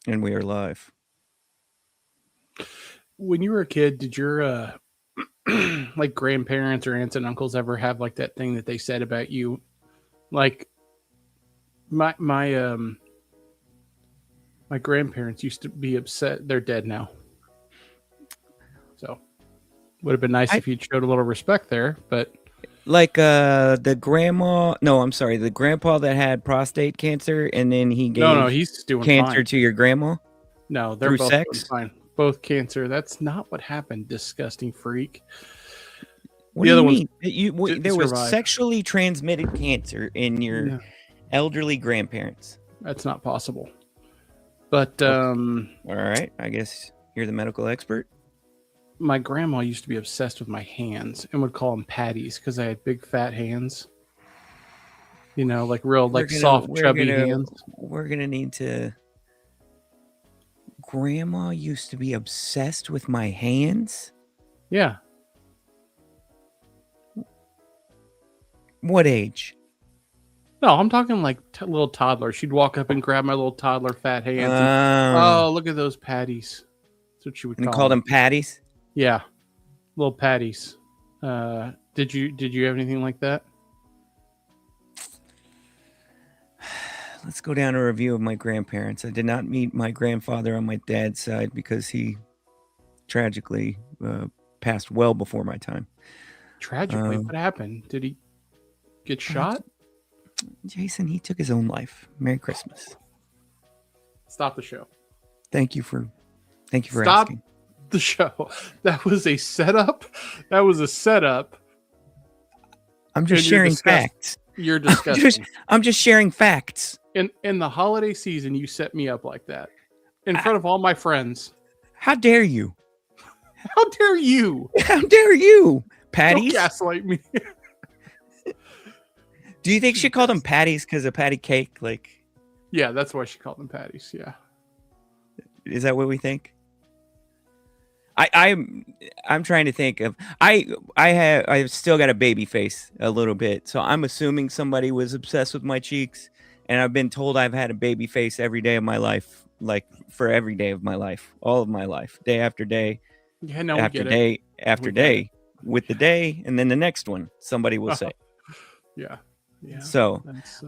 And we are live. When you were a kid, did your like grandparents or aunts and uncles ever have like that thing that they said about you? Like my grandparents used to be upset. They're dead now, so would have been nice I if you'd showed a little respect there. But like the grandma. No, I'm sorry, the grandpa that had prostate cancer, and then he no, gave he's doing cancer fine. to your grandma No, they're through both doing sex. fine. Both cancer. That's not what happened. Disgusting freak. What The do other you ones mean? didn't There was survive. sexually transmitted cancer in your No, elderly grandparents. that's not possible. But Okay. All right. I guess you're the medical expert. my grandma used to be obsessed with my hands and would call them patties because I had big fat hands. Like real, We're like gonna soft, we're chubby gonna hands. we're gonna need to. Grandma used to be obsessed with my hands. Yeah. What age? No, I'm talking like little toddler. She'd walk up and grab my little toddler fat hands and, Um, oh, look at those patties. That's what she would and call called them. them patties. Yeah, little patties. Did you have anything like that? Let's go down a review of my grandparents. I did not meet my grandfather on my dad's side because he tragically passed well before my time. Tragically, Uh, what happened? Did he get uh, shot? Jason, he took his own life. Merry Christmas. Stop the show. Thank you for Stop asking. the show. That was a setup. That was a setup, I'm just and you're sharing disgusting. facts. You're I'm just disgusting. I'm just sharing facts. In the holiday season, you set me up like that in front of all my friends. How dare you? How dare you? How dare you? Don't Patties? gaslight me. Do you think she called them patties because of patty cake? Like, Yeah, that's why she called them patties. Yeah. is that what we think? I'm trying to think of I've still got a baby face a little bit, so I'm assuming somebody was obsessed with my cheeks, and I've been told I've had a baby face every day of my life, like for every day of my life, all of my life, day after day Yeah, no, we after get it. day after We get it. day, with the day, and then the next one somebody will say. Yeah. Yeah. So, That's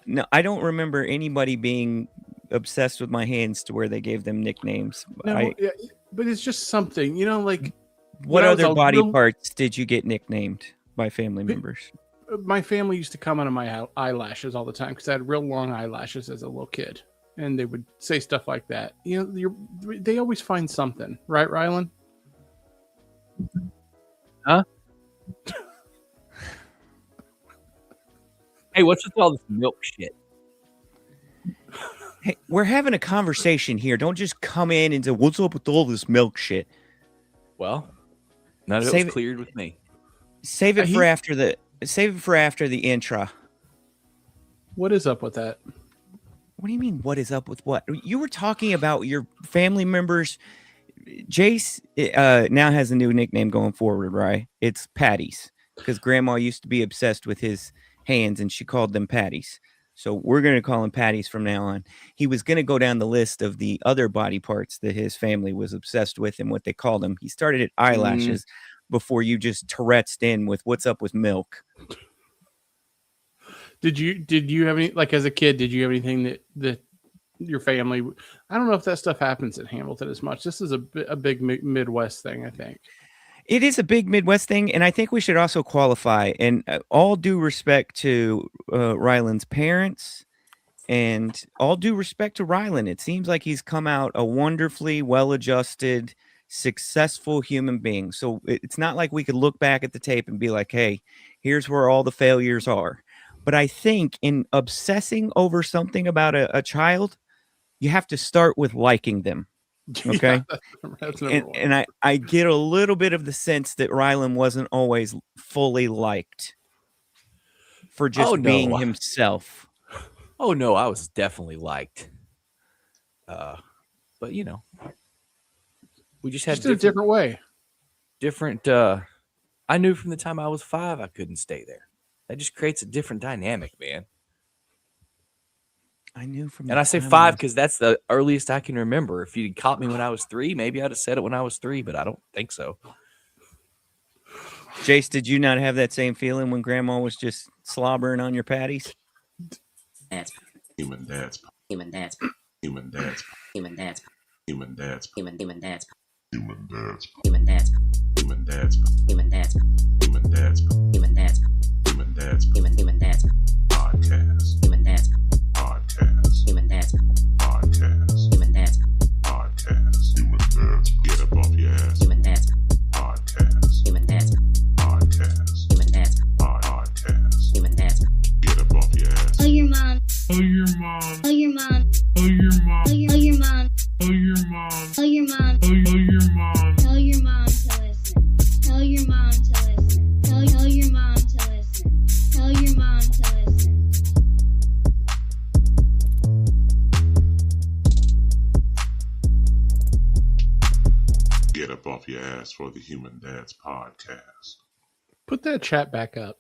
no, I don't remember anybody being obsessed with my hands to where they gave them nicknames. no, yeah, but it's just something, like when What I was other a body real parts did you get nicknamed by family members? my family used to comment on my eyelashes all the time because I had real long eyelashes as a little kid. And they would say stuff like that. They always find something, right, Rylan? Huh? Hey, what's with all this milk shit? Hey, we're having a conversation here. Don't just come in and say, "What's up with all this milk shit?" Well, none of it Save was it. cleared with me. Save it He, for after the. Save it for after the intro. what is up with that? What do you mean? What is up with what? You were talking about your family members. Jace now has a new nickname going forward, right? It's Patties because Grandma used to be obsessed with his hands and she called them Patties. So we're going to call him Patties from now on. He was going to go down the list of the other body parts that his family was obsessed with and what they called them. He started at eyelashes before you just Tourette's in with what's up with milk. Did you have any, like, as a kid? Did you have anything that your family? I don't know if that stuff happens in Hamilton as much. This is a big Midwest thing, I think. It is a big Midwest thing, and I think we should also qualify. And all due respect to Ryland's parents, and all due respect to Ryland, it seems like he's come out a wonderfully well-adjusted, successful human being. So it's not like we could look back at the tape and be like, "Hey, here's where all the failures are." But I think in obsessing over something about a child, you have to start with liking them. Yeah, Okay. that's and number one. and I get a little bit of the sense that Rylan wasn't always fully liked for Oh just being no. himself. Oh no, I was definitely liked. But we just had Just in a different way. different I knew from the time I was 5 I couldn't stay there. That just creates a different dynamic, man. I knew from. And the I say time 5 was- because that's the earliest I can remember. If you caught me when I was 3, maybe I'd have said it when I was 3, but I don't think so. Jace, did you not have that same feeling when Grandma was just slobbering on your patties? Human dads. Human dads. Human dads. Human dads. Human dads. Human dads. Human dads. Human dads. Human dads. Human dads. Human dads. Human dads. Human dads. Human dads. Podcast. Human dads. Podcast. Human dads. Podcast. Human dads. Podcast. Human dads. Get up off your ass. Human dads. Podcast. Human dads. Podcast. Human dads. Podcast. Human dads. Get up off your ass. Tell your mom. Oh, your mom. Tell your mom. Oh, your mom. Tell your mom. Oh, your mom. Tell your mom. Oh, your mom. Tell your mom to listen. Tell your mom to listen. Tell your mom to listen. Tell your mom to listen. Get up off your ass for the Human Dads Podcast. Put that chat back up.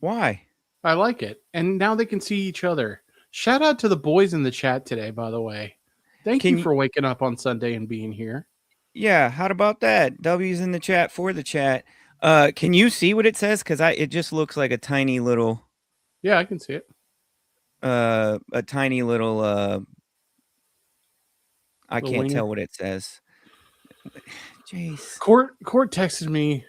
Why? I like it. And now they can see each other. Shout out to the boys in the chat today, by the way. Thank Can you you- for waking up on Sunday and being here. Yeah, how about that? W's in the chat for the chat. Can you see what it says? Because it just looks like a tiny little Yeah, I can see it. I Little can't wiener? tell what it says. Jace. Court texted me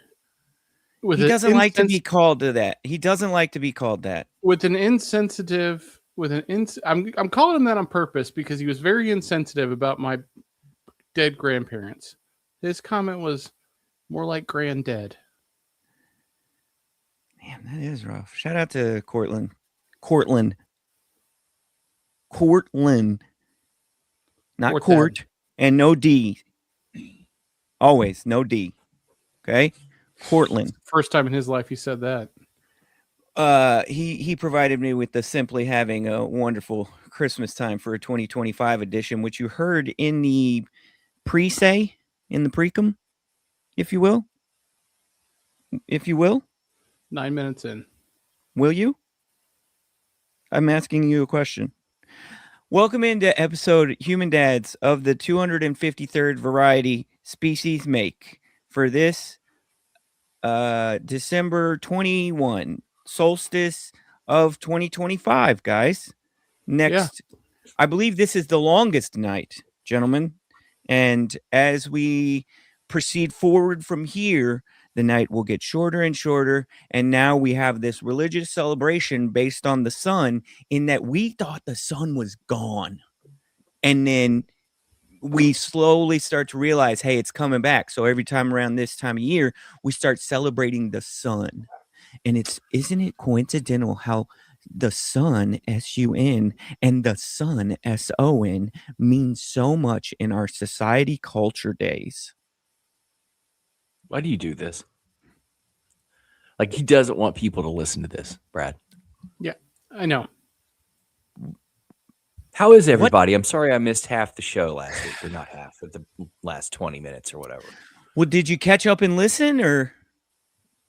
with He an doesn't like to be insens- called to that. He doesn't like to be called that. with an insensitive I'm calling him that on purpose because he was very insensitive about my dead grandparents. His comment was more like granddad. Man, that is rough. Shout out to Cortland. Not Cortad. Court and no D. Always no D. Okay? Cortland. First time in his life he said that. He provided me with the simply having a wonderful Christmas time for a 2025 edition, which you heard in the pre-say, in the precum, if you will. 9 minutes in. Will you? I'm asking you a question. Welcome into episode Human Dads of the 253rd variety species make for this December 21 solstice of 2025, guys. Next, I believe this is the longest night, gentlemen. And as we proceed forward from here, the night will get shorter and shorter. And now we have this religious celebration based on the sun, in that we thought the sun was gone. And then we slowly start to realize, hey, it's coming back. So every time around this time of year, we start celebrating the sun. And isn't it coincidental how the sun, S-U-N, and the sun, S-O-N, means so much in our society culture days? Why do you do this? Like, he doesn't want people to listen to this, Brad. I know. How is everybody? I'm sorry I missed half the show last week, or not half, but the last 20 minutes or whatever. Well, did you catch up and listen, or?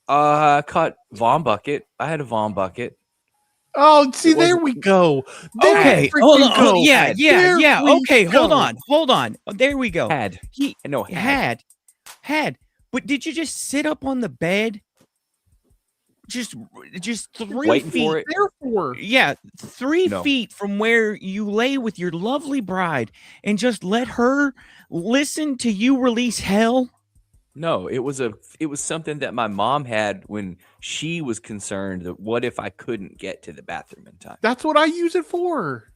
I caught Von Bucket. I had a Von Bucket. Oh, see, It was- there we go. There Okay, we hold on. go. Yeah. There we Okay, hold go. on. Oh, there we go. Had. He No, had. But did you just sit up on the bed? Just 3 Waiting feet. for it. Therefore, Yeah, 3 No. feet from where you lay with your lovely bride, and just let her listen to you release hell. No, it was something that my mom had when she was concerned that what if I couldn't get to the bathroom in time. that's what I use it for.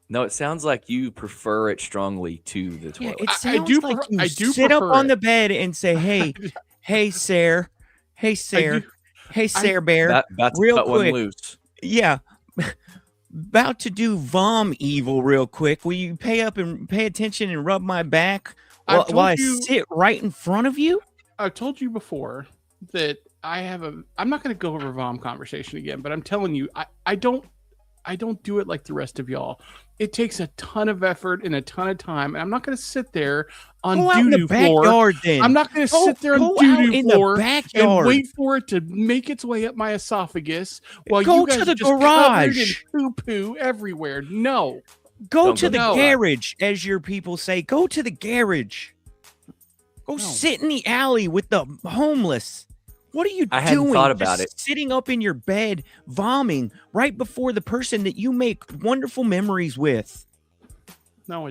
No, it sounds like you prefer it strongly to the Yeah, toilet. it I sounds do like prefer- you I do sit up prefer on it. the bed and say, "Hey, Sarah, hey, Sarah, do- hey, Sarah Bear, About to real cut quick. one loose. yeah." About to do vom evil real quick. Will you pay attention and rub my back I've while I told you- sit right in front of you? I've told you before that I'm not going to go over VOM conversation again, but I'm telling you, I I don't do it like the rest of y'all. It takes a ton of effort and a ton of time. And I'm not going to sit there on Go out in the doo-doo floor. backyard then. I'm not going to Go- sit there on go out doo-doo in the floor and backyard. wait for it to make its way up my esophagus while Go you guys to the just covered in garage. poo-poo everywhere. No. Go Don't to go the no. garage, as your people say. Go to the garage. Go No. sit in the alley with the homeless. What are you I hadn't doing? thought about Just sitting up in your bed, vomiting right before the person that you make wonderful memories with. No.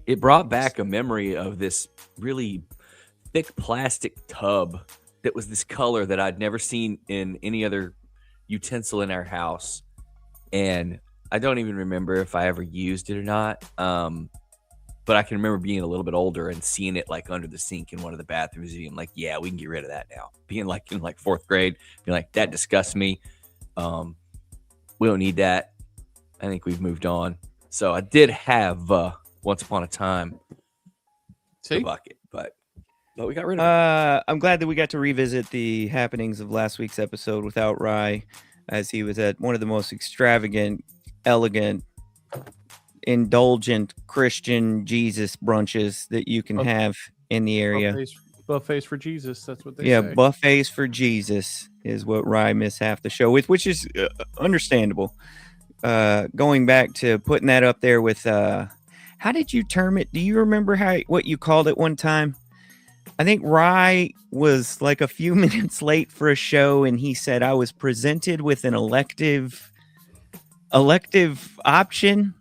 It brought back a memory of this really thick plastic tub that was this color that I'd never seen in any other utensil in our house. And I don't even remember if I ever used it or not. But I can remember being a little bit older and seeing it like under the sink in one of the bathrooms and being like, yeah, we can get rid of that now. Being like in like fourth grade, being like, that disgusts me. We don't need that. I think we've moved on. So I did have once upon a time the See? bucket, but we got rid of it. I'm glad that we got to revisit the happenings of last week's episode without Rye, as he was at one of the most extravagant, elegant, indulgent Christian Jesus brunches that you can Okay. have in the area. Buffets for Jesus. That's what they Yeah, say. buffets for Jesus is what Rye missed half the show with, which is understandable. Going back to putting that up there with, how did you term it? Do you remember what you called it one time? I think Rye was like a few minutes late for a show, and he said I was presented with an elective option.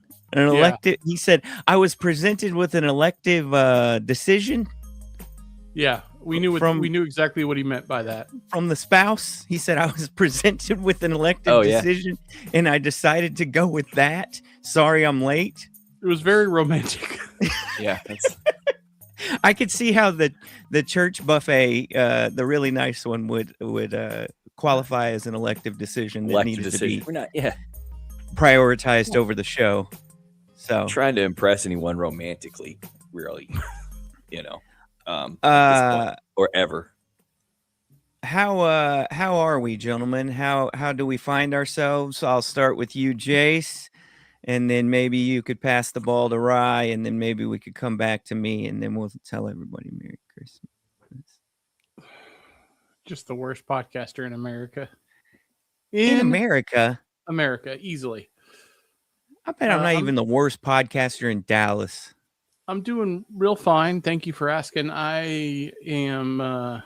He said I was presented with an elective decision Yeah, we knew we knew exactly what he meant by that. from the spouse. He said I was presented with an elective Oh, yeah. decision, and I decided to go with that. Sorry, I'm late. It was very romantic. Yeah, that's, I could see how the church buffet, the really nice one, would qualify as an elective decision that elective needed decision. to We're not, yeah, be prioritized over the show. So, trying to impress anyone romantically, really, at this point, or ever. how are we, gentlemen? How do we find ourselves? I'll start with you, Jace, and then maybe you could pass the ball to Rye, and then maybe we could come back to me, and then we'll tell everybody Merry Christmas. Just the worst podcaster in America. In America, America, easily. I bet I'm not I'm- even the worst podcaster in Dallas. I'm doing real fine. Thank you for asking. I am I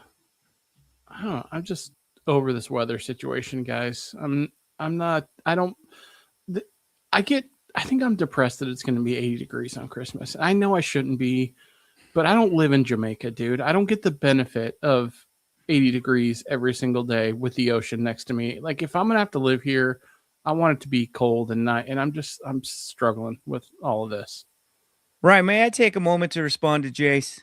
don't know, I'm just over this weather situation, guys. I think I'm depressed that it's going to be 80 degrees on Christmas. I know I shouldn't be, but I don't live in Jamaica, dude. I don't get the benefit of 80 degrees every single day with the ocean next to me. Like, if I'm going to have to live here, I want it to be cold and night, and I'm struggling with all of this. Rye, may I take a moment to respond to Jace?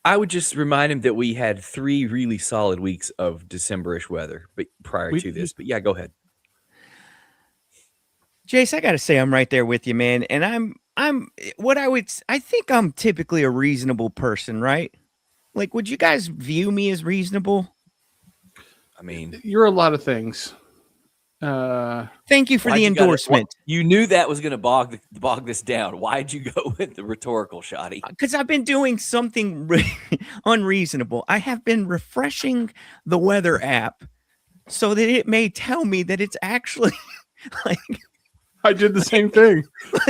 I would just remind him that we had 3 really solid weeks of December-ish weather, but prior to this. But yeah, go ahead. Jace, I gotta say I'm right there with you, man. And I think I'm typically a reasonable person, right? Like, would you guys view me as reasonable? I mean, You're a lot of things. Thank you for why'd the you gotta- endorsement. you knew that was going to bog this down. Why'd you go with the rhetorical, Shoddy? Because I've been doing something unreasonable. I have been refreshing the weather app so that it may tell me that it's actually like I did the same thing.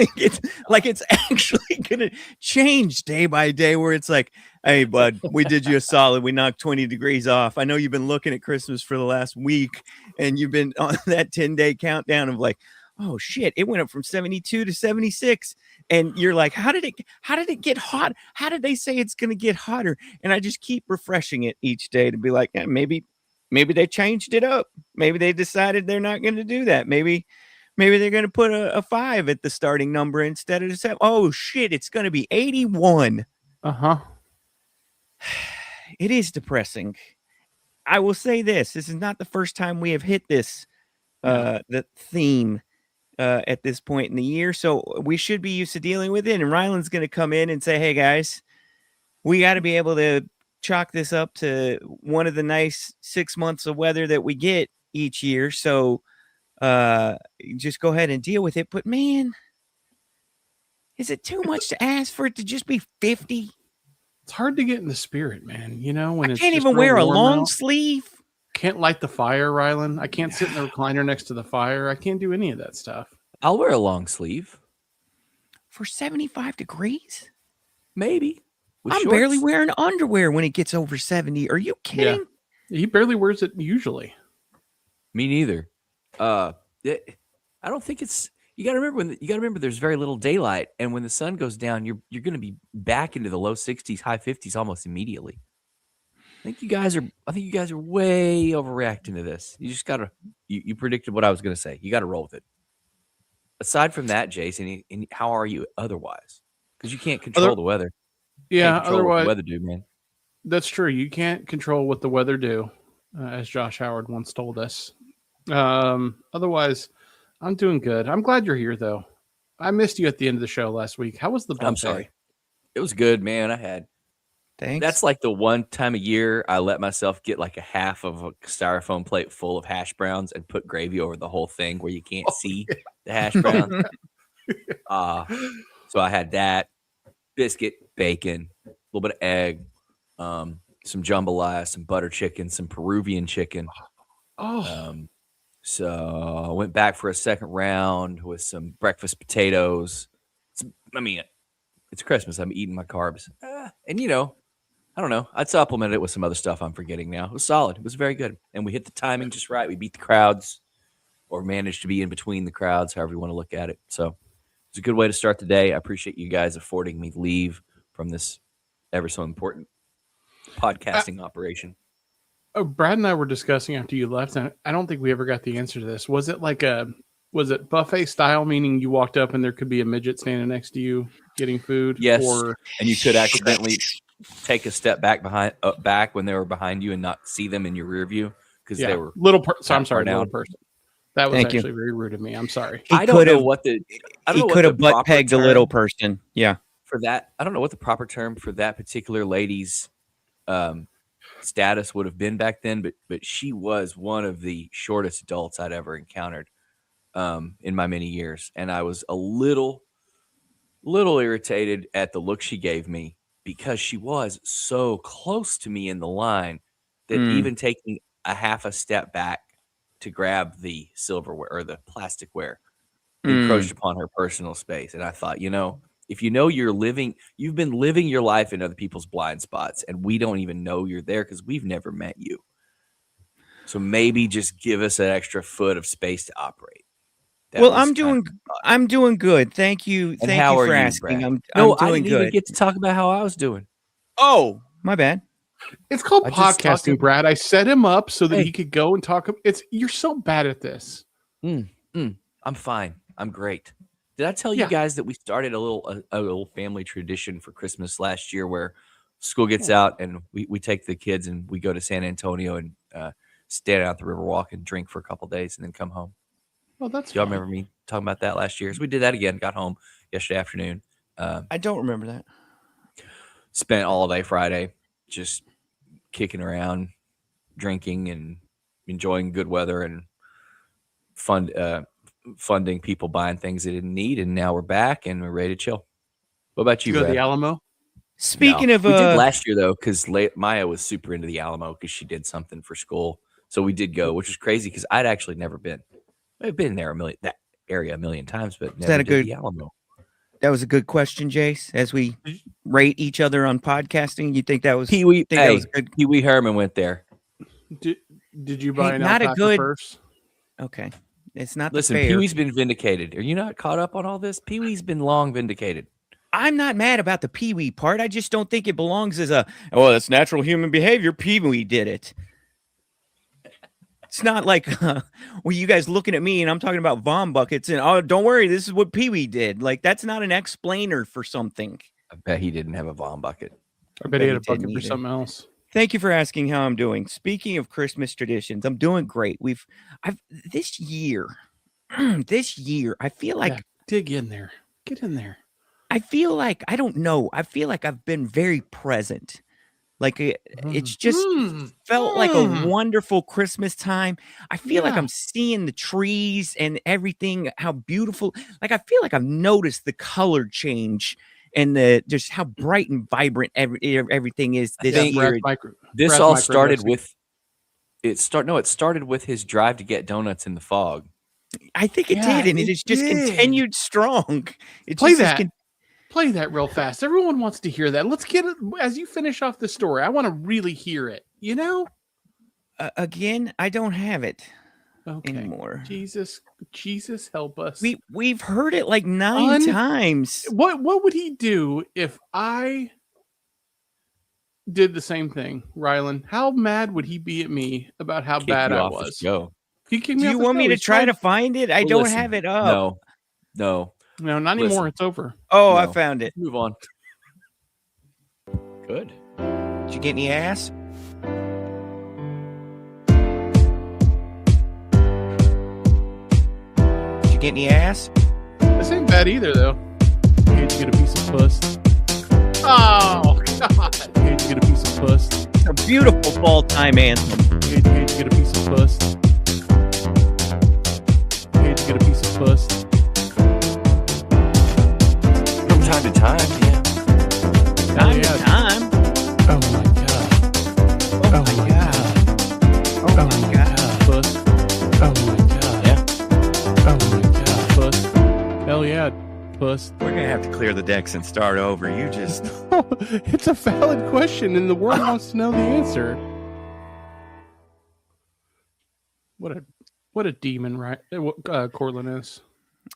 it's actually gonna change day by day, where it's like, hey bud, we did you a solid, we knocked 20 degrees off. I know you've been looking at Christmas for the last week and you've been on that 10-day countdown of like, oh shit, it went up from 72 to 76, and you're like, how did it get hot? How did they say it's gonna get hotter? And I just keep refreshing it each day to be like, maybe they changed it up, maybe they decided they're not going to do that, maybe they're going to put a 5 at the starting number instead of 7. Oh, shit, it's going to be 81. Uh-huh. It is depressing. I will say this. This is not the first time we have hit this, the theme at this point in the year. So we should be used to dealing with it. And Ryland's going to come in and say, hey, guys, we got to be able to chalk this up to one of the nice 6 months of weather that we get each year. So just go ahead and deal with it. But man, is it too much to ask for it to just be 50? It's hard to get in the spirit, man. You know, when I it's can't just even real wear a warm long out. sleeve Can't light the fire, Rylan. I can't sit in the recliner next to the fire. I can't do any of that stuff. I'll wear a long sleeve, for 75 degrees. maybe. With I'm barely shorts. wearing underwear when it gets over 70. Are you kidding? He barely wears it usually. Me neither. I don't think it's. You got to remember you got to remember there's very little daylight, and when the sun goes down, you're going to be back into the low 60s, high 50s almost immediately. I think you guys are way overreacting to this. You just gotta. You predicted what I was going to say. You got to roll with it. Aside from that, Jason, how are you otherwise? Because you can't control the weather. Yeah, Can't control what otherwise the weather do, man. that's true. You can't control what the weather do, as Josh Howard once told us. Otherwise, I'm doing good. I'm glad you're here, though. I missed you at the end of the show last week. How was the buffet? I'm sorry. It was good, man. Thanks. That's like the one time a year I let myself get like a half of a styrofoam plate full of hash browns and put gravy over the whole thing where you can't see the hash browns. So I had that biscuit, bacon, a little bit of egg, some jambalaya, some butter chicken, some Peruvian chicken. Oh, So I went back for a second round with some breakfast potatoes. It's Christmas. I'm eating my carbs. And, I don't know. I'd supplement it with some other stuff I'm forgetting now. It was solid. It was very good. And we hit the timing just right. We beat the crowds or managed to be in between the crowds, however you want to look at it. So it's a good way to start the day. I appreciate you guys affording me leave from this ever so important podcasting operation. Brad and I were discussing after you left, and I don't think we ever got the answer to this. Was it was it buffet style, meaning you walked up and there could be a midget standing next to you getting food? Yes. Or And you could accidentally take a step back back when they were behind you and not see them in your rear view because they were I'm sorry, down. little person. That was Thank you. actually very rude of me. I'm sorry. He I don't know could've- what the I don't he know what could the have butt proper pegged a term little person. Yeah. for that. I don't know what the proper term for that particular lady's status would have been back then, but she was one of the shortest adults I'd ever encountered in my many years, and I was a little irritated at the look she gave me because she was so close to me in the line that even taking a half a step back to grab the silverware or the plasticware encroached upon her personal space. And I thought, if you've been living your life in other people's blind spots, and we don't even know you're there because we've never met you. So maybe just give us an extra foot of space to operate. That Well, was I'm doing good. Thank you. Thank how you are for you, asking. Brad? I'm I doing didn't even good. get to talk about how I was doing. Oh, my bad. It's called I just talked podcasting, about- Brad. I set him up so that Hey. he could go and talk. You're so bad at this. I'm fine. I'm great. Did I tell you Yeah. guys that we started a little family tradition for Christmas last year where school gets out and we take the kids and we go to San Antonio and stand out the Riverwalk and drink for a couple days and then come home. Well, that's Do y'all fine. remember me talking about that last year? So we did that again. Got home yesterday afternoon. I don't remember that. Spent all day Friday just kicking around, drinking and enjoying good weather and funding people buying things they didn't need. And now we're back and we're ready to chill. What about You you, go to Brad? the Alamo. Speaking No. of we did last year though, because Maya was super into the Alamo because she did something for school. So we did go, which was crazy because I'd actually never been. I've been there that area a million times, but never that a did good- the Alamo. that was a good question, Jace. As we rate each other on podcasting, you think that was Pee Wee, think that was good? Pee Wee Herman went there. Did you buy Hey, an not a alpaca good- purse? Okay, it's not Listen, the fair. Pee Wee's been vindicated. Are you not caught up on all this? Pee Wee's been long vindicated. I'm not mad about the Pee Wee part. I just don't think it belongs as that's natural human behavior. Pee Wee did it. It's not like you guys looking at me and I'm talking about vom buckets and don't worry, this is what Pee Wee did. Like that's not an explainer for something. I bet he didn't have a Von bucket. I bet he had a didn't bucket for either. something else. Thank you for asking how I'm doing. Speaking of Christmas traditions, I'm doing great. This year, I feel like Yeah, dig in there. Get in there. I feel like I don't know. I feel like I've been very present Like it's just felt like a wonderful Christmas time. I feel like Yeah. I'm seeing the trees and everything, how beautiful. Like I feel like I've noticed the color change and the just how bright and vibrant everything is this think year. This Brad's all started microdosing. with it started with his drive to get donuts in the fog. I think it Yeah, did, and it it has just did. continued strong. It Play just has that. Play that real fast. Everyone wants to hear that. Let's get it as you finish off the story. I want to really hear it. You know? again, I don't have it Okay. anymore. Jesus help us. We've heard it like 9 times. What would he do if I did the same thing, Rylan? How mad would he be at me about how Kick bad you I off the was? show. He kicked me Do off you the want me show. to He's try to tried- find it? I Well, don't listen, have it up. No. No, not Listen. anymore. It's over. Oh, I No. found it. Move on. Good. Did you get any ass? Did you get any ass? This ain't bad either, though. Hate to get a piece of puss. Oh God! Hate to get a piece of puss. It's a beautiful fall time anthem. Hate to get a piece of puss. Hate to get a piece of puss. From time to time, yeah. Time yeah. to time. Oh my God! Oh my god. Oh my god. Puss. Oh my God! Yeah. Oh my God! Puss. Hell yeah, puss. We're gonna have to clear the decks and start over. You just It's a valid question, and the world wants to know the answer. What a demon, right? Cortland is.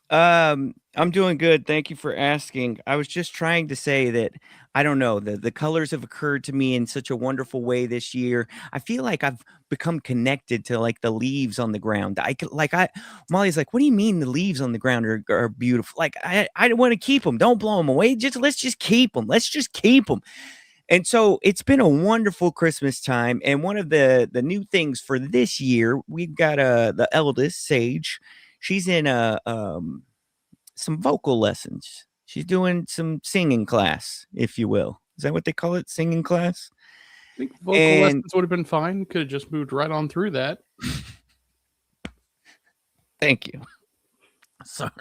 I'm doing good. Thank you for asking. I was just trying to say that I don't know, the colors have occurred to me in such a wonderful way this year. I feel like I've become connected to like the leaves on the ground. Molly's like, what do you mean the leaves on the ground are beautiful? Like I want to keep them. Don't blow them away. Let's just keep them. Let's just keep them. And so it's been a wonderful Christmas time. And one of the new things for this year, we've got the eldest, Sage. She's in some vocal lessons. She's doing some singing class, if you will. Is that what they call it? Singing class? I think vocal And- lessons would have been fine. Could have just moved right on through that. Thank you. Sorry.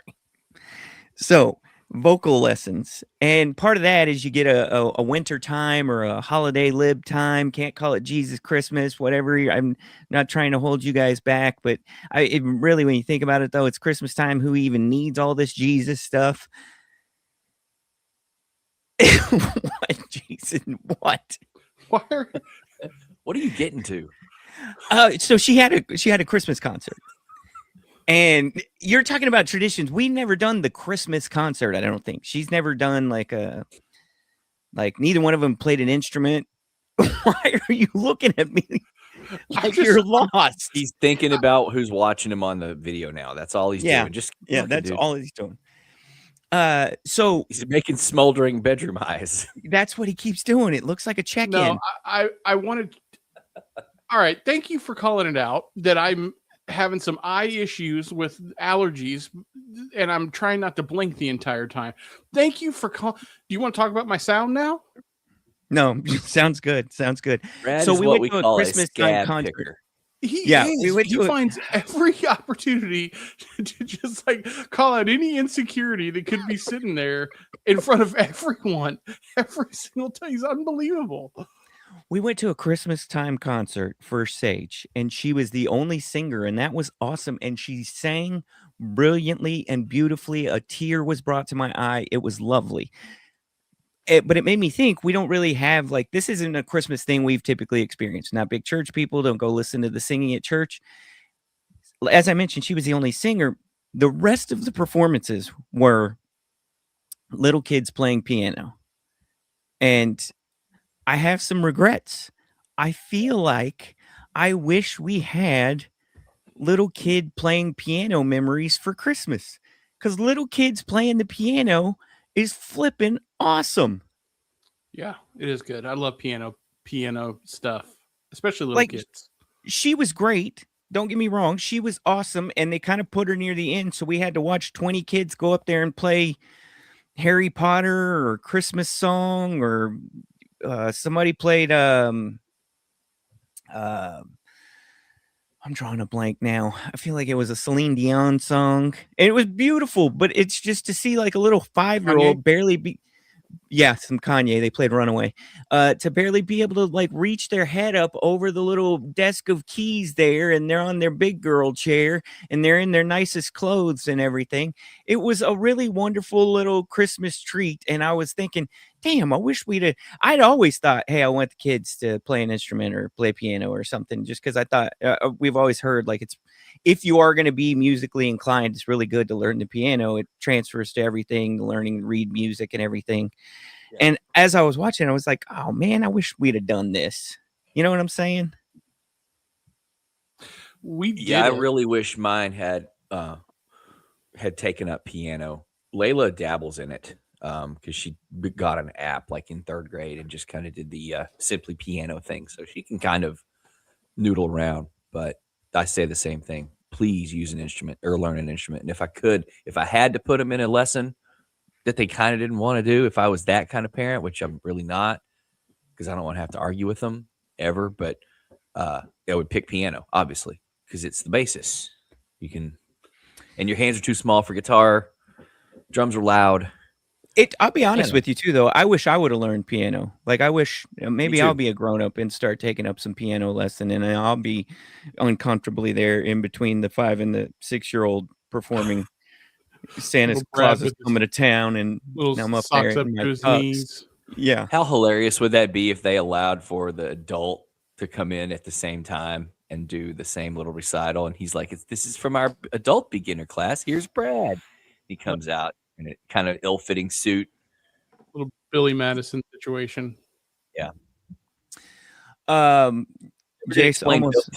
So vocal lessons, and part of that is you get a winter time or a holiday lib time. Can't call it Jesus Christmas, whatever. I'm not trying to hold you guys back, but really, when you think about it, though, it's Christmas time. Who even needs all this Jesus stuff? What, Jason? What? Why are, What are you getting to? So she had a Christmas concert. And you're talking about traditions. We've never done the Christmas concert, I don't think. She's never done like neither one of them played an instrument. Why are you looking at me like you're lost? He's thinking about who's watching him on the video now. That's all he's Yeah. doing. Just Yeah, look, that's dude. all he's doing. So He's making smoldering bedroom eyes. that's what he keeps doing. It looks like a check-in. no, I wanted. All right, thank you for calling it out that I'm having some eye issues with allergies, and I'm trying not to blink the entire time. Thank you for calling. Do you want to talk about my sound now? No, sounds good. Sounds good. Brad So is we what went we to a call Christmas a time scab concert. picker. He finds every opportunity to just like call out any insecurity that could be sitting there in front of everyone every single time. He's unbelievable. We went to a Christmas time concert for Sage, and she was the only singer, and that was awesome. And she sang brilliantly and beautifully. A tear was brought to my eye. It was lovely. But it made me think we don't really have this isn't a Christmas thing we've typically experienced. Not big church people don't go listen to the singing at church. As I mentioned, she was the only singer. The rest of the performances were little kids playing piano. And I have some regrets. I feel like I wish we had little kid playing piano memories for Christmas, because little kids playing the piano is flipping awesome. Yeah, it is good. I love piano stuff, especially little kids. She was great. Don't get me wrong. She was awesome. And they kind of put her near the end. So we had to watch 20 kids go up there and play Harry Potter or Christmas song or somebody played I'm drawing a blank now. I feel like it was a Celine Dion song. And it was beautiful, but it's just to see like a little 5-year-old barely be some Kanye. They played Runaway. To barely be able to like reach their head up over the little desk of keys there, and they're on their big girl chair and they're in their nicest clothes and everything. It was a really wonderful little Christmas treat. And I was thinking, damn, I wish I'd always thought, hey, I want the kids to play an instrument or play piano or something, just because I thought we've always heard like if you are going to be musically inclined, it's really good to learn the piano. It transfers to everything, learning to read music and everything. Yeah. And as I was watching, I was like, oh man, I wish we'd have done this. You know what I'm saying? I really wish mine had taken up piano. Layla dabbles in it because she got an app like in 3rd grade and just kind of did the Simply Piano thing. So she can kind of noodle around, but I say the same thing. Please use an instrument or learn an instrument. And if I had to put them in a lesson that they kind of didn't want to do, if I was that kind of parent, which I'm really not, because I don't want to have to argue with them ever, but I would pick piano, obviously, because it's the basis. And your hands are too small for guitar. Drums are loud. I'll be honest with you too, though. I wish I would have learned piano. Like I wish maybe I'll be a grown up and start taking up some piano lesson, and I'll be uncomfortably there in between the 5 and the 6-year-old performing Santa's Claus is coming to town, and I'm up there up to his knees. Yeah. How hilarious would that be if they allowed for the adult to come in at the same time and do the same little recital? And he's like, this is from our adult beginner class. Here's Brad. He comes out in a kind of ill-fitting suit. Little Billy Madison situation. Yeah. Jace, almost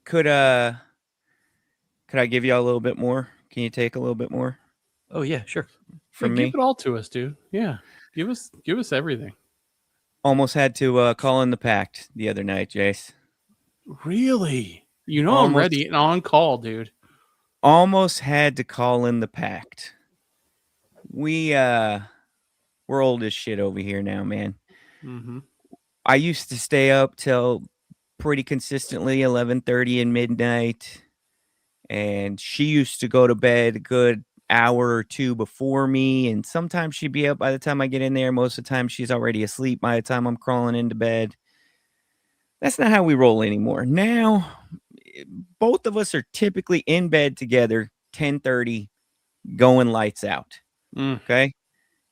could I give you a little bit more? Can you take a little bit more? Oh yeah, sure. From me? Give it all to us, dude. Yeah. Give us everything. Almost had to call in the pact the other night, Jace. Really? You know I'm ready and on call, dude. Almost had to call in the pact. We're old as shit over here now, man. Mm-hmm. I used to stay up till pretty consistently 11:30 and midnight, and she used to go to bed a good hour or two before me, and sometimes she'd be up by the time I get in there. Most of the time she's already asleep by the time I'm crawling into bed. That's not how we roll anymore. Now, both of us are typically in bed together, 10:30, going lights out. Okay?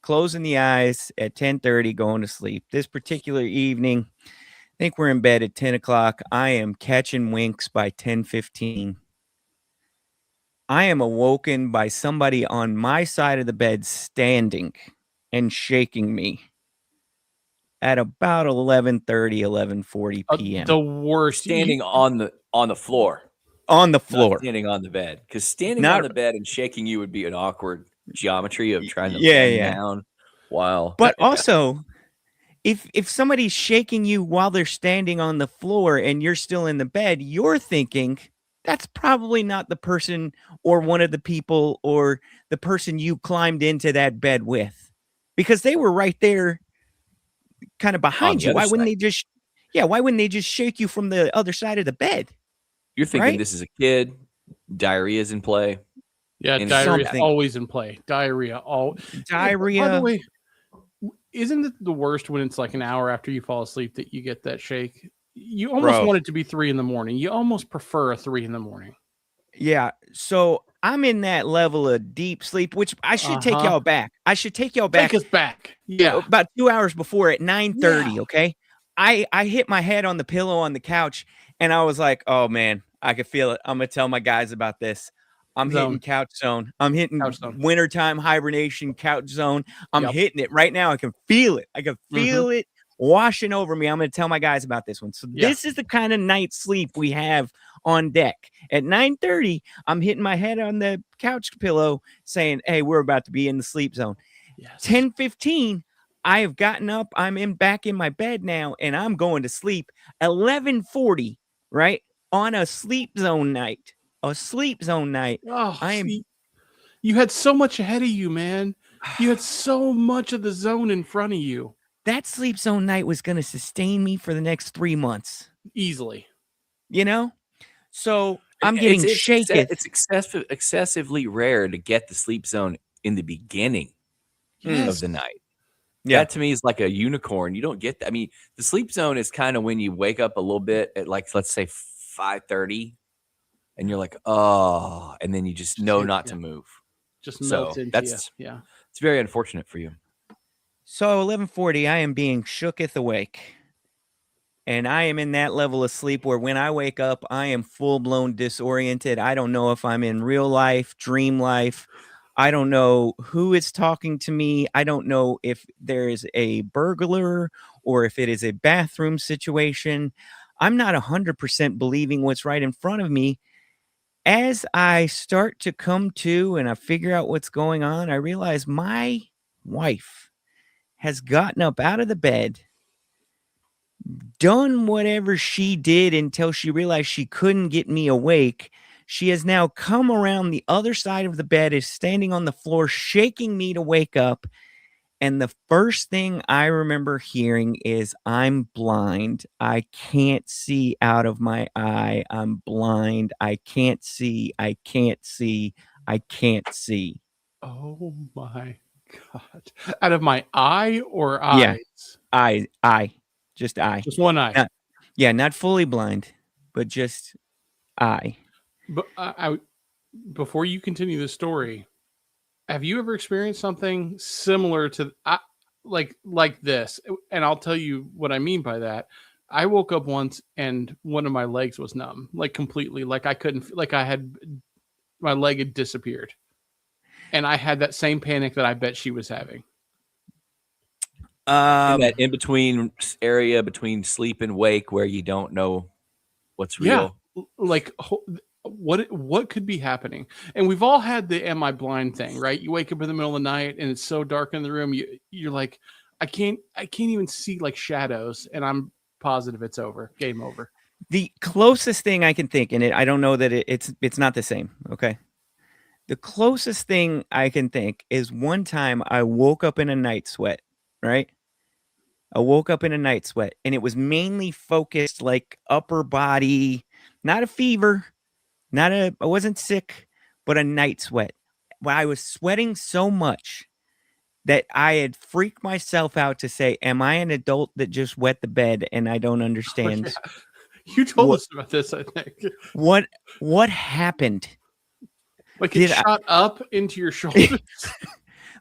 Closing the eyes at 10:30, going to sleep. This particular evening, I think we're in bed at 10 o'clock. I am catching winks by 10:15. I am awoken by somebody on my side of the bed standing and shaking me at about 11:30, 11:40 p.m. The worst. Standing on the floor. On the floor. Not standing on the bed. Because standing on the bed and shaking you would be an awkward geometry of trying to lay down. Wow. But also, if somebody's shaking you while they're standing on the floor and you're still in the bed, you're thinking that's probably not the person or one of the people or the person you climbed into that bed with, because they were right there kind of behind you. Why wouldn't they just shake you from the other side of the bed? You're thinking this is a kid. Diarrhea is in play. Yeah, diarrhea is always in play. Diarrhea. Diarrhea. By the way, isn't it the worst when it's like an hour after you fall asleep that you get that shake? You almost want it to be 3 a.m. You almost prefer a 3 a.m. Yeah. So I'm in that level of deep sleep, which I should take y'all back. Take us back. Yeah. About 2 hours before at 9:30. Yeah. Okay. I hit my head on the pillow on the couch and I was like, oh man, I could feel it. I'm going to tell my guys about this. I'm hitting couch zone. I'm hitting wintertime hibernation couch zone. I'm hitting it right now. I can feel it. I can feel it washing over me. I'm going to tell my guys about this one. So this is the kind of night sleep we have on deck. At 9:30, I'm hitting my head on the couch pillow saying, hey, we're about to be in the sleep zone. Yes. 10:15, I have gotten up. I'm back in my bed now, and I'm going to sleep. 11:40, right? On a sleep zone night. A sleep zone night. Oh, you had so much ahead of you, man. You had so much of the zone in front of you. that sleep zone night was going to sustain me for the next 3 months, Easily. you know? So I'm getting shaken. It's excessively rare to get the sleep zone in the beginning of the night. Yeah. That to me is like a unicorn. You don't get that. I mean, the sleep zone is kind of when you wake up a little bit at like, let's say 5:30 and you're like, oh, and then you just know not to move. Just So melts into that's- you. Yeah. It's very unfortunate for you. So 11:40, I am being shooketh awake. And I am in that level of sleep where when I wake up, I am full-blown disoriented. I don't know if I'm in real life, dream life. I don't know who is talking to me. I don't know if there is a burglar or if it is a bathroom situation. I'm not 100% believing what's right in front of me. As I start to come to and I figure out what's going on, I realize my wife has gotten up out of the bed, done whatever she did until she realized she couldn't get me awake. She has now come around the other side of the bed, is standing on the floor, shaking me to wake up. And the first thing I remember hearing is, I'm blind. I can't see out of my eye. I'm blind. I can't see. I can't see. I can't see. Oh my God. Out of my eye or Yeah. eyes? Eye. Just eye. Just one eye. Yeah, not fully blind, but just eye. But before you continue the story, have you ever experienced something similar to like this? And I'll tell you what I mean by that. I woke up once and one of my legs was numb, like completely, like I couldn't, like I had my leg had disappeared, and I had that same panic that I bet she was having. In that in between area between sleep and wake where you don't know what's real. Yeah, like what could be happening? And we've all had the "am I blind" thing, right? You wake up in the middle of the night and it's so dark in the room, you're like, I can't even see like shadows, and I'm positive it's over, game over. The closest thing I can think, and I don't know that it's not the same. Okay, the closest thing I can think is one time I woke up in a night sweat. Right, I woke up in a night sweat, and it was mainly focused like upper body, not a fever. I wasn't sick, but a night sweat. Well, I was sweating so much that I had freaked myself out to say, am I an adult that just wet the bed and I don't understand? Oh, yeah. You told us about this, I think. What happened? Like it shot up into your shoulders.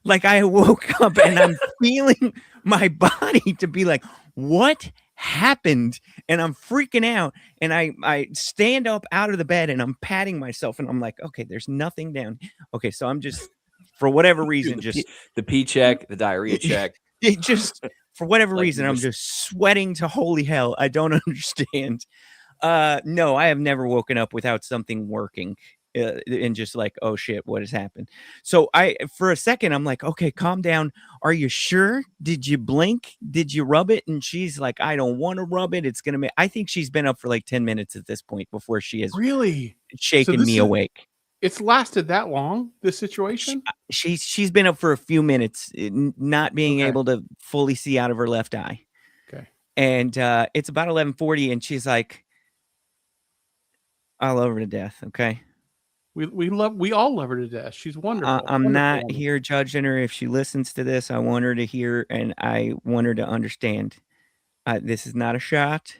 Like I woke up and I'm feeling my body to be like, what happened? And I'm freaking out, and I stand up out of the bed and I'm patting myself and I'm like, okay, there's nothing down. Okay, so I'm just, for whatever reason, just the pee check, the diarrhea check. It just, for whatever Like reason, I'm just sweating to holy hell. I don't understand. No, I have never woken up without something working. And just like, oh shit, what has happened? So for a second, I'm like, okay, calm down. Are you sure? Did you blink? Did you rub it? And she's like, I don't want to rub it. It's gonna make. I think she's been up for like 10 minutes at this point before she has really shaken me awake. It's lasted that long, this situation? She's been up for a few minutes, not being able to fully see out of her left eye. Okay. And it's about 11:40, and she's like, I love her to death. Okay. We all love her to death. She's wonderful. I'm not here judging her. If she listens to this, I want her to hear, and I want her to understand. This is not a shot,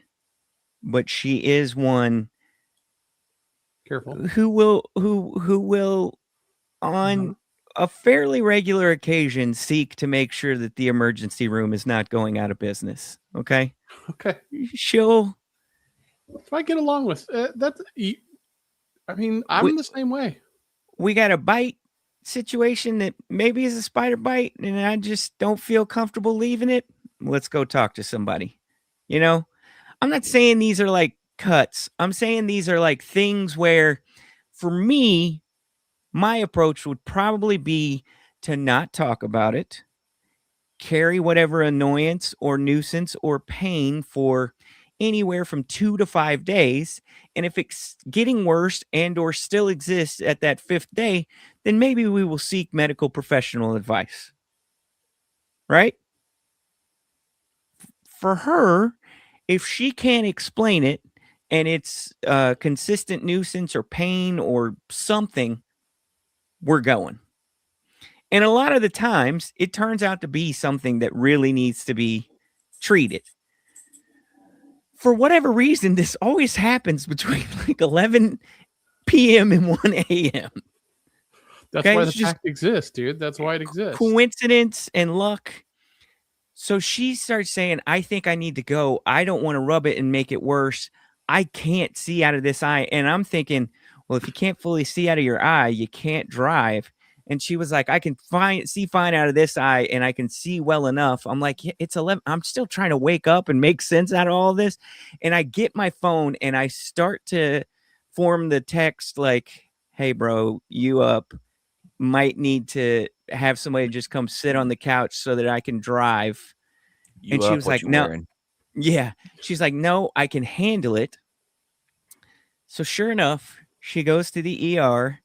but she is one. Careful. Who will on a fairly regular occasion seek to make sure that the emergency room is not going out of business. Okay. Okay. She'll. If I get along with that, I mean, I'm the same way. We got a bite situation that maybe is a spider bite, and I just don't feel comfortable leaving it. Let's go talk to somebody. You know, I'm not saying these are like cuts. I'm saying these are like things where, for me, my approach would probably be to not talk about it, carry whatever annoyance or nuisance or pain for anywhere from 2 to 5 days. And if it's getting worse and or still exists at that 5th day, then maybe we will seek medical professional advice. Right? for her, if she can't explain it and it's consistent nuisance or pain or something, we're going. And a lot of the times it turns out to be something that really needs to be treated. For whatever reason, this always happens between like 11 p.m. and 1 a.m. That's Okay, why the it's just pact exists, dude. That's why it exists. coincidence and luck. So she starts saying, I think I need to go. I don't want to rub it and make it worse. I can't see out of this eye. And I'm thinking, well, if you can't fully see out of your eye, you can't drive. And she was like, I can see fine out of this eye and I can see well enough. I'm like, yeah, it's 11. I'm still trying to wake up and make sense out of all this. And I get my phone and I start to form the text like, hey, bro, you up? Might need to have somebody just come sit on the couch so that I can drive. You And she up, was what like, you no. wearing? Yeah. She's like, no, I can handle it. So sure enough, she goes to the ER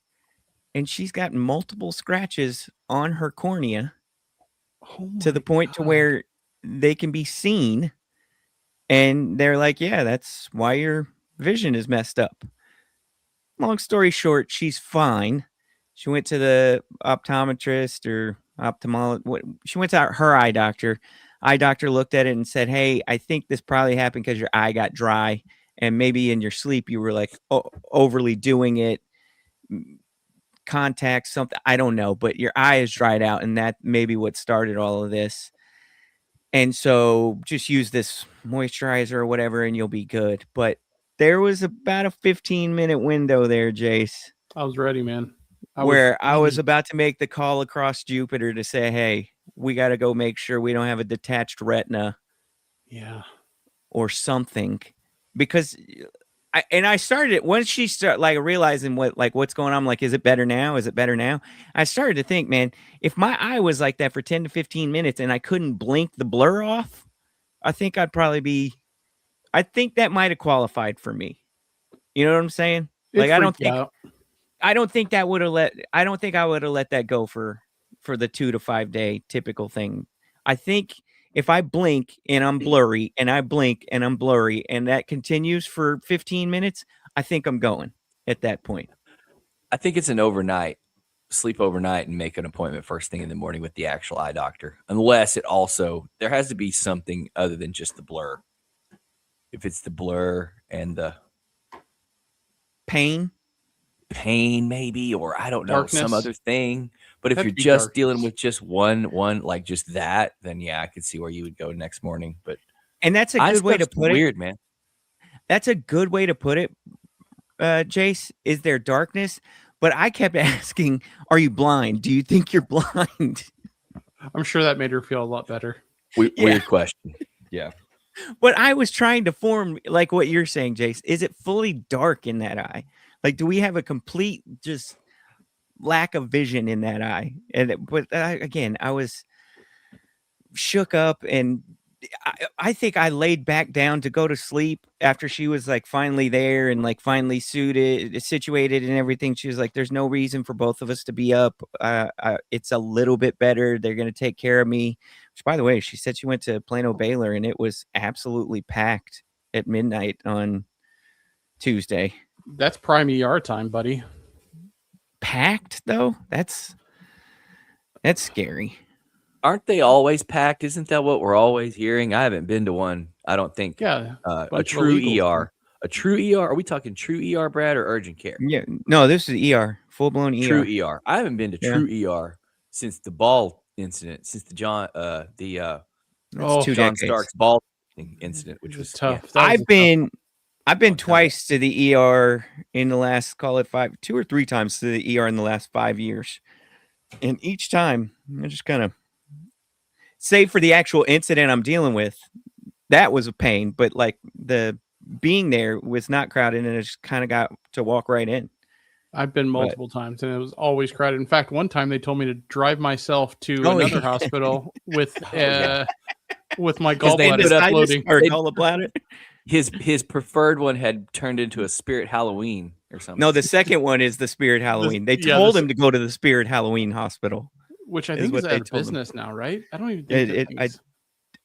and she's got multiple scratches on her cornea Oh to the my point to God. where they can be seen. And they're like, yeah, that's why your vision is messed up. Long story short, she's fine. She went to the optometrist or ophthalmologist. She went to her eye doctor. Eye doctor looked at it and said, hey, I think this probably happened because your eye got dry. And maybe in your sleep, you were like overly doing it. Contact, something. I don't know. But your eye is dried out. And that may be what started all of this. And so just use this moisturizer or whatever and you'll be good. But there was about a 15-minute window there, Jace, I was ready, man. where I was ready. about to make the call across Jupiter to say, hey, we got to go make sure we don't have a detached retina Yeah. or something. Because I started it once she started like realizing what's going on. I'm like, is it better now? Is it better now? I started to think, man, if my eye was like that for 10 to 15 minutes and I couldn't blink the blur off, I think I'd probably be, I think that might have qualified for me. You know what I'm saying? Like, I don't think I don't think I would have let that go for the 2 to 5 day typical thing. I think if I blink and I'm blurry and I blink and I'm blurry and that continues for 15 minutes, I think I'm going at that point. I think it's an sleep overnight and make an appointment first thing in the morning with the actual eye doctor. Unless it also, there has to be something other than just the blur. If it's the blur and the Pain. maybe, or I don't know, Darkness. some other thing. But if That'd you're be just dealing darkness. with just one, like just that, then yeah, I could see where you would go next morning. But And that's a eye good way to stuff's put it. weird, man. That's a good way to put it, Jace. Is there darkness? But I kept asking, are you blind? Do you think you're blind? I'm sure that made her feel a lot better. Weird question. Yeah. But I was trying to form like what you're saying, Jace. Is it fully dark in that eye? Like, do we have a complete just lack of vision in that eye? Again, I was shook up, and I think I laid back down to go to sleep after she was like finally there and like finally situated and everything. She was like, "There's no reason for both of us to be up. It's a little bit better. They're gonna take care of me." Which, by the way, she said she went to Plano Baylor and it was absolutely packed at midnight on Tuesday. That's prime ER time, buddy. Packed though? That's scary. Aren't they always packed? Isn't that what we're always hearing? I haven't been to one. I don't think. Yeah. A bunch of true illegals. ER. A true ER. Are we talking true ER, Brad, or urgent care? Yeah, no, this is ER, full blown ER. True ER. I haven't been to Yeah. true ER since the ball incident, since the John That's Oh, 2 John decades. Starks ball incident, which It was tough. yeah. That was a I've tough been Long time. twice to the ER in the last, call it 2 or 3 times to the ER in the last 5 years. And each time I just kind of, save for the actual incident I'm dealing with, that was a pain, but like the being there was not crowded and I just kind of got to walk right in. I've been multiple times and it was always crowded. In fact, one time they told me to drive myself to Oh, another yeah. hospital with with my 'Cause they gallbladder ended up- exploding. Or They- gallbladder. His preferred one had turned into a Spirit Halloween or something. No, the second one is the Spirit Halloween. They yeah, told this- him to go to the Spirit Halloween hospital. Which I is think what is they out of told them. business now, right? I don't even think It- that I- thing's-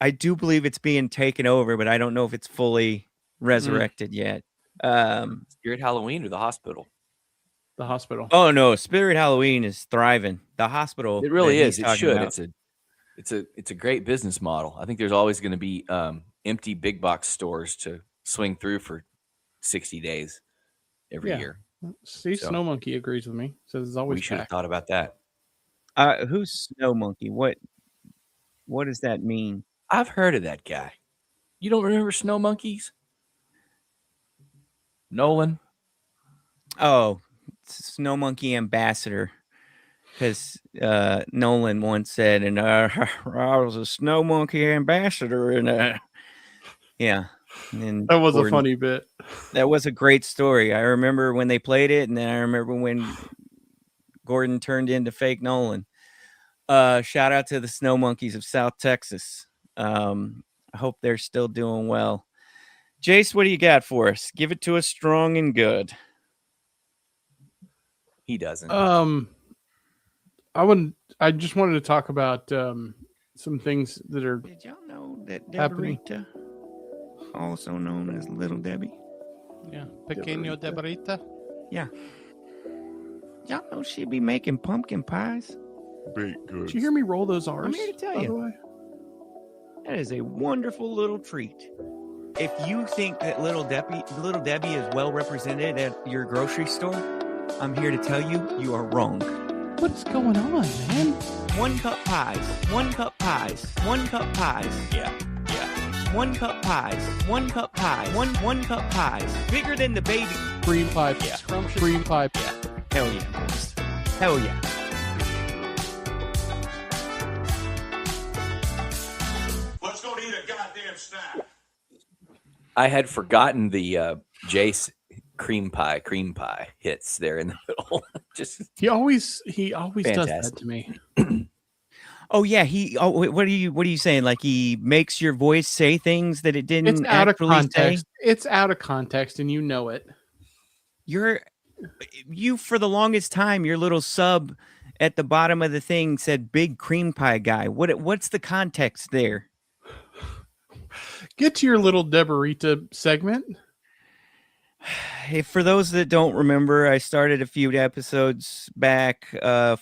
I do believe it's being taken over, but I don't know if it's fully resurrected yet. Spirit Halloween or the hospital? The hospital. Oh no, Spirit Halloween is thriving. The hospital, It really that is. he's It talking should. about- It's a great business model. I think there's always going to be empty big box stores to swing through for 60 days every Yeah. year. See, So- Snow Monkey agrees with me. Says it's always We should have packed. thought about that. Who's Snow Monkey? What does that mean? I've heard of that guy. You don't remember Snow Monkeys? Nolan? Oh, Snow Monkey ambassador. Because Nolan once said, and I was a Snow Monkey ambassador, and yeah. And That was a Gordon- funny bit. That was a great story. I remember when they played it, and then I remember when Gordon turned into fake Nolan. Shout out to the Snow Monkeys of South Texas. I hope they're still doing well. Jace, what do you got for us? Give it to us strong and good. He doesn't. I just wanted to talk about some things that are Did y'all know that Happening. Deborita, also known as Little Debbie? yeah, pequeño Deborita. Y'all know she'd be making pumpkin pies? Baked goods. Did you hear me roll those R's? I'm here to tell by you. the way? That is a wonderful little treat. If you think that Little Debbie is well represented at your grocery store, I'm here to tell you you are wrong. What is going on, man? 1 cup pies, 1 cup pies, 1 cup pies. Yeah. 1 cup pies, 1 cup pies, one cup pies. Bigger than the baby. Cream pie. Yeah. Scrumptious cream pie. Hell yeah, boys. Hell yeah. Let's go eat a goddamn snack. I had forgotten the Jace cream pie hits there in the middle. Just He always does that Fantastic. to me. Oh yeah, what are you saying? Like he makes your voice say things that it didn't It's out of actually say? context. It's out of context, and you know it. You for the longest time, your little sub at the bottom of the thing said big cream pie guy. What's the context there? Get to your little Deborita segment. Hey, for those that don't remember, I started a few episodes back,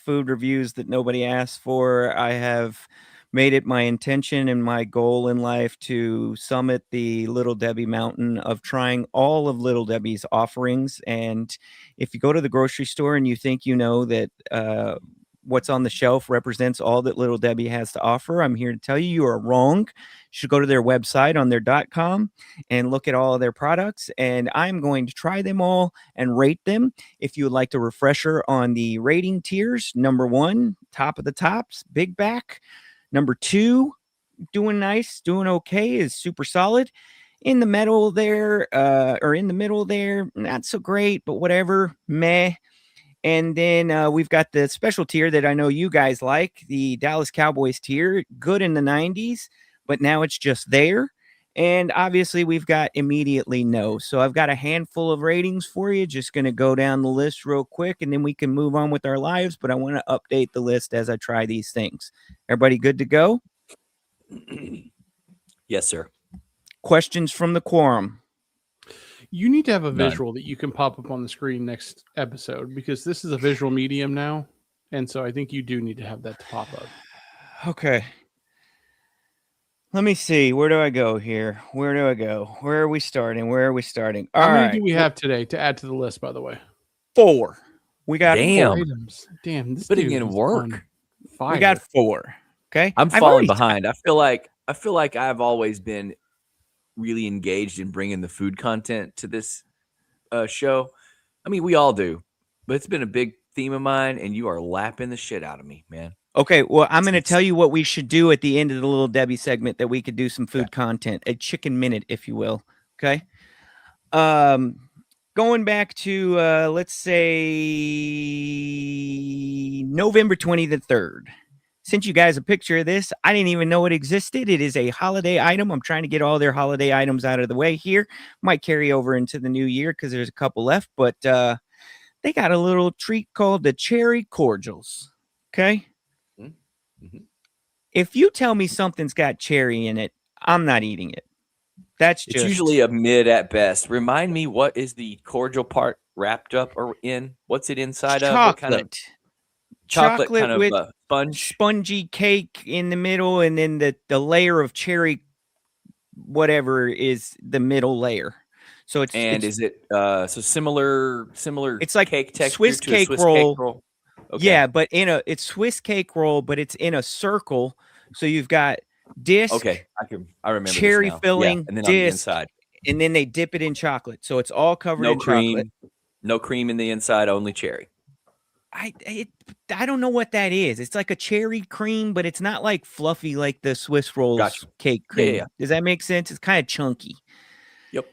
food reviews that nobody asked for. I have made it my intention and my goal in life to summit the Little Debbie mountain of trying all of Little Debbie's offerings. And if you go to the grocery store and you think you know that what's on the shelf represents all that Little Debbie has to offer, I'm here to tell you are wrong. You should go to their website on their .com and look at all of their products. And I'm going to try them all and rate them. If you would like a refresher on the rating tiers, number 1, top of the tops, Big Back. Number 2, doing nice, doing okay, is super solid. In the middle there, not so great, but whatever, meh. And then we've got the special tier that I know you guys like, the Dallas Cowboys tier, good in the 90s, but now it's just there. And obviously we've got immediately no. So I've got a handful of ratings for you. Just going to go down the list real quick and then we can move on with our lives. But I want to update the list as I try these things. Everybody good to go? yes, sir. Questions from the quorum. You need to have a None. visual that you can pop up on the screen next episode because this is a visual medium now. And so I think you do need to have that to pop up. Okay. Let me see. Where do I go here? Where do I go? Where are we starting? Where are we starting? All How many right. do we have today to add to the list, by the way? 4. We got Damn. 4. Items. Damn, this Putting dude in is work. on fire. We got 4. Okay. I'm I've falling already- behind. I feel like I've always been really engaged in bringing the food content to this show. I mean, we all do, but it's been a big theme of mine, and you are lapping the shit out of me, man. Okay. Well, I'm going to tell you what we should do at the end of the Little Debbie segment that we could do some food content, a chicken minute, if you will. Okay. Going back to, let's say November 23rd. Sent you guys a picture of this. I didn't even know it existed. It is a holiday item. I'm trying to get all their holiday items out of the way here. Might carry over into the new year because there's a couple left, but they got a little treat called the cherry cordials. Okay. Mhm. if you tell me something's got cherry in it, I'm not eating it. That's It's just usually a mid at best. Remind me, what is the cordial part wrapped up or in? What's it inside of? What kind of chocolate kind of with sponge? spongy cake in the middle, and then the layer of cherry, whatever is the middle layer. So And it's is it so similar it's like cake texture Swiss to cake a Swiss roll. cake roll? Okay. Yeah, but it's Swiss cake roll, but it's in a circle. So you've got disc, Okay, I remember cherry this now. filling, yeah, and then on the disc, inside, and then they dip it in chocolate. So it's all covered no in chocolate. cream, no cream in the inside, only cherry. I don't know what that is. It's like a cherry cream, but it's not like fluffy like the Swiss rolls Gotcha. cake Yeah, cream. yeah. Does that make sense? It's kind of chunky. Yep.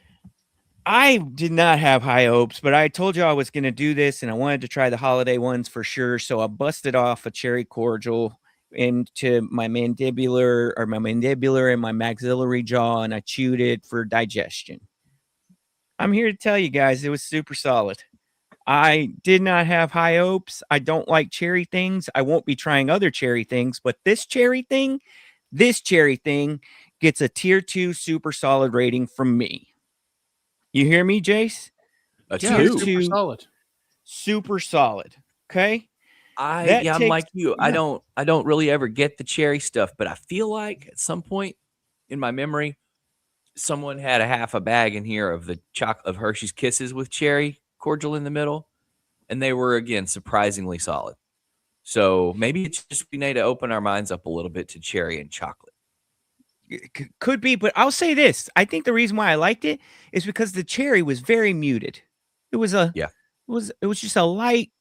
I did not have high hopes, but I told you I was going to do this, and I wanted to try the holiday ones for sure. So I busted off a cherry cordial into my mandibular and my maxillary jaw, and I chewed it for digestion. I'm here to tell you guys it was super solid. I did not have high hopes. I don't like cherry things. I won't be trying other cherry things, but this cherry thing gets a tier 2 super solid rating from me. You hear me, Jace? A Yeah, Tier two. super two. solid. Super solid. Okay. I'm That like you. yeah. I don't really ever get the cherry stuff, but I feel like at some point in my memory, someone had a half a bag in here of the of Hershey's Kisses with cherry cordial in the middle, and they were again surprisingly solid. So maybe it's just we need to open our minds up a little bit to cherry and chocolate. Could be, but I'll say this. I think the reason why I liked it is because the cherry was very muted. It was Yeah. It was just a light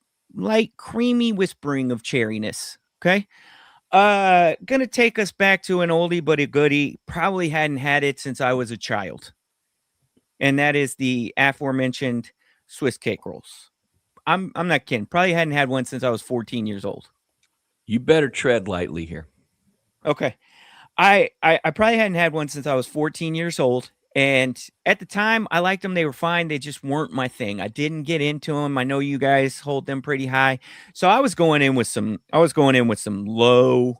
creamy whispering of cherryness. Okay. Gonna take us back to an oldie but a goodie. Probably hadn't had it since I was a child. And that is the aforementioned Swiss cake rolls. I'm not kidding. Probably hadn't had one since I was 14 years old. You better tread lightly here. Okay. I probably hadn't had one since I was 14 years old. And at the time, I liked them. They were fine. They just weren't my thing. I didn't get into them. I know you guys hold them pretty high. So I was going in with some low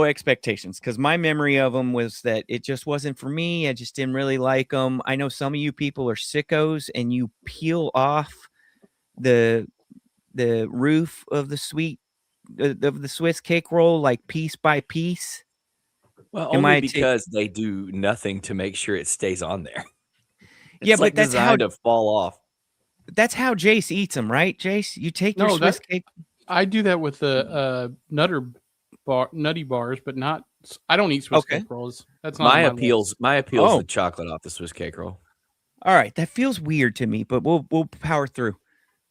expectations because my memory of them was that it just wasn't for me. I just didn't really like them. I know some of you people are sickos and you peel off the roof of the Swiss cake roll like piece by piece. Well, Am only I because they do nothing to make sure it stays on there. Yeah, It's but like that's how designed to fall off. that's how Jace eats them, right? Jace, you take your No, Swiss cake. I do that with the nutty bars, but not. I don't eat Swiss Okay. cake rolls. That's not My on my appeals, list. my appeals Oh. the chocolate off the Swiss cake roll. All right, that feels weird to me, but we'll power through.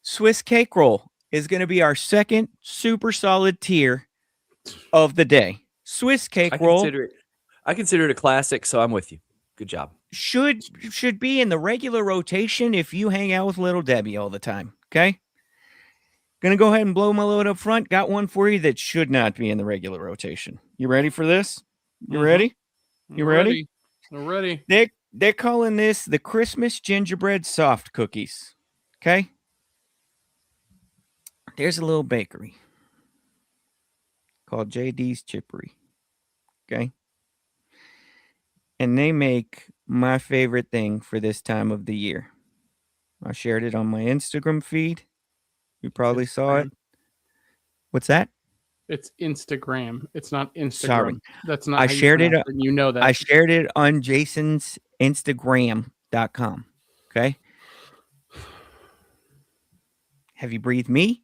Swiss cake roll is going to be our second super solid tier of the day. Swiss cake roll I consider it a classic, so I'm with you. Good job. should be in the regular rotation if you hang out with Little Debbie all the time. Okay. Gonna go ahead and blow my load up front. Got one for you that should not be in the regular rotation. You ready for this? You Mhm. ready? You ready? I'm ready. They're calling this the Christmas gingerbread soft cookies. Okay. There's a little bakery called JD's Chippery. Okay. And they make my favorite thing for this time of the year. I shared it on my Instagram feed. You probably saw it. Instagram. What's that? It's Instagram. It's not Instagram. Sorry. That's not. I how you shared it. pronounce and you know that. I shared it on Jason's Instagram.com. Okay. Have you breathed me?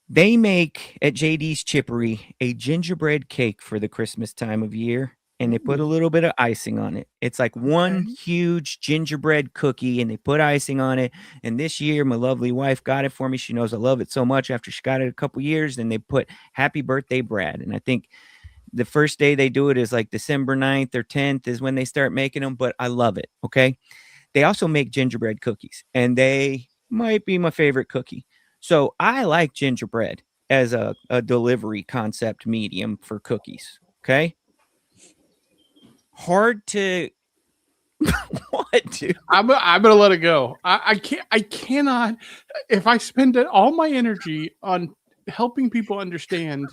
They make at JD's Chippery a gingerbread cake for the Christmas time of year, and they put a little bit of icing on it. It's like one huge gingerbread cookie, and they put icing on it. And this year, my lovely wife got it for me. She knows I love it so much after she got it a couple years, and they put Happy Birthday, Brad. And I think the first day they do it is like December 9th or 10th is when they start making them, but I love it. Okay. They also make gingerbread cookies, and they might be my favorite cookie. So I like gingerbread as a delivery concept medium for cookies. Okay. Hard to what, dude? I'm gonna let it go. I cannot. If I spend all my energy on helping people understand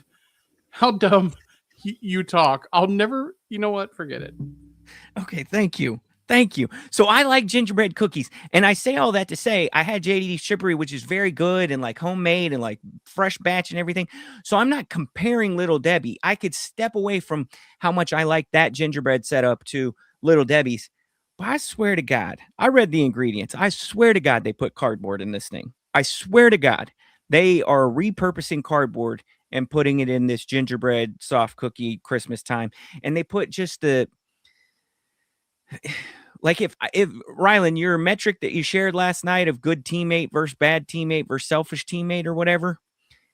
how dumb You talk. I'll never. You know what? Forget it. Okay, thank you. Thank you. So I like gingerbread cookies. And I say all that to say I had JD's Chippery, which is very good and like homemade and like fresh batch and everything. So I'm not comparing Little Debbie. I could step away from how much I like that gingerbread setup to Little Debbie's. But I swear to God, I read the ingredients. I swear to God, they put cardboard in this thing. I swear to God, they are repurposing cardboard and putting it in this gingerbread soft cookie Christmas time. And they put just the like if Rylan, your metric that you shared last night of good teammate versus bad teammate versus selfish teammate or whatever,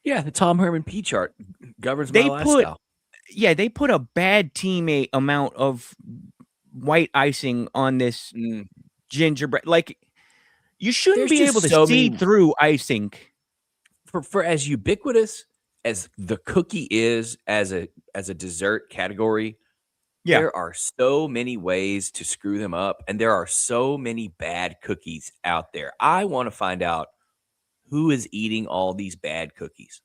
Yeah, the Tom Herman P chart governs my they lifestyle. they put a bad teammate amount of white icing on this gingerbread. Like you shouldn't There's be just able to so see many- through icing. For as ubiquitous as the cookie is as a dessert category, Yeah. there are so many ways to screw them up, and there are so many bad cookies out there. I want to find out who is eating all these bad cookies,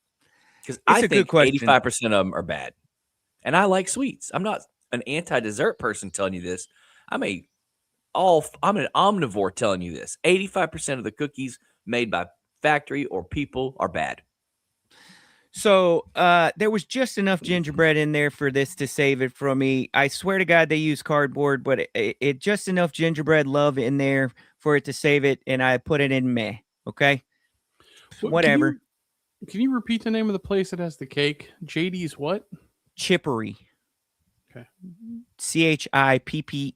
because I a good think question. 85% of them are bad, and I like sweets. I'm not an anti-dessert person telling you this. I'm an omnivore telling you this. 85% of the cookies made by factory or people are bad. So there was just enough gingerbread in there for this to save it from me. I swear to God, they use cardboard, but it just enough gingerbread love in there for it to save it, and I put it in meh. Okay, What- whatever. Can you repeat the name of the place that has the cake? JD's what? Chippery. Okay. Chippery.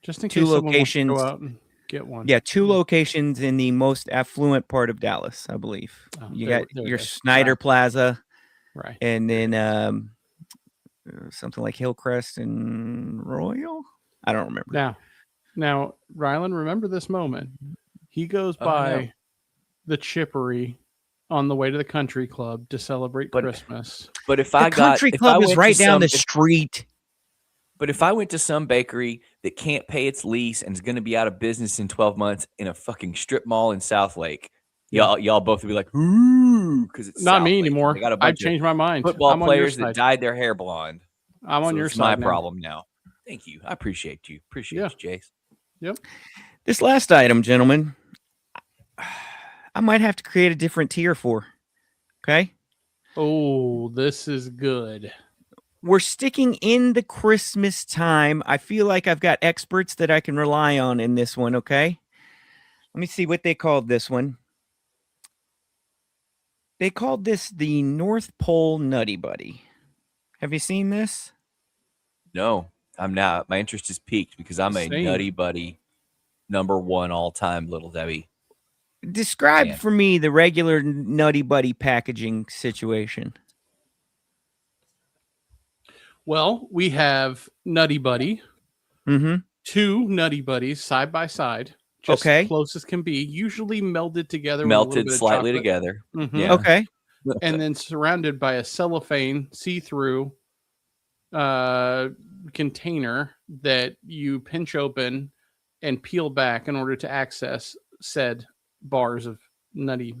Just in Two case someone wants to locations. go out and get one. Yeah, two locations in the most affluent part of Dallas, I believe. Oh, You there- got there it your is. Snyder Right. Plaza, Right. and then something like Hillcrest and Royal. I don't remember. Now, Rylan, remember this moment. He goes Oh, by no. the Chippery on the way to the country club to celebrate But- Christmas. But if The I got, country if club I is went right to down the some- street. But if I went to some bakery that can't pay its lease and is going to be out of business in 12 months in a fucking strip mall in South Lake, y'all both would be like, ooh, because it's Not South me Lake, and anymore. They got a I've bunch of changed my mind. football I'm on your players that side. dyed their hair blonde. I'm on So your it's side. my now. problem now. Thank you. I appreciate you. Appreciate you, Jace. This last item, gentlemen, I might have to create a different tier for. Okay. Oh, this is good. We're sticking in the Christmas time. I feel like I've got experts that I can rely on in this one. Okay. Let me see what they called this one. They called this the North Pole Nutty Buddy. Have you seen this? No, I'm not. My interest is piqued because I'm a Same. Nutty Buddy #1 all time Little Debbie. Describe Man. for me the regular Nutty Buddy packaging situation. Well, we have Nutty Buddy, Mm-hmm. two Nutty Buddies side by side, just Okay. close as can be, usually melded together, with a little Melted bit of slightly chocolate. together. Mhm. Yeah. Okay. And then surrounded by a cellophane see-through container that you pinch open and peel back in order to access said bars of nutty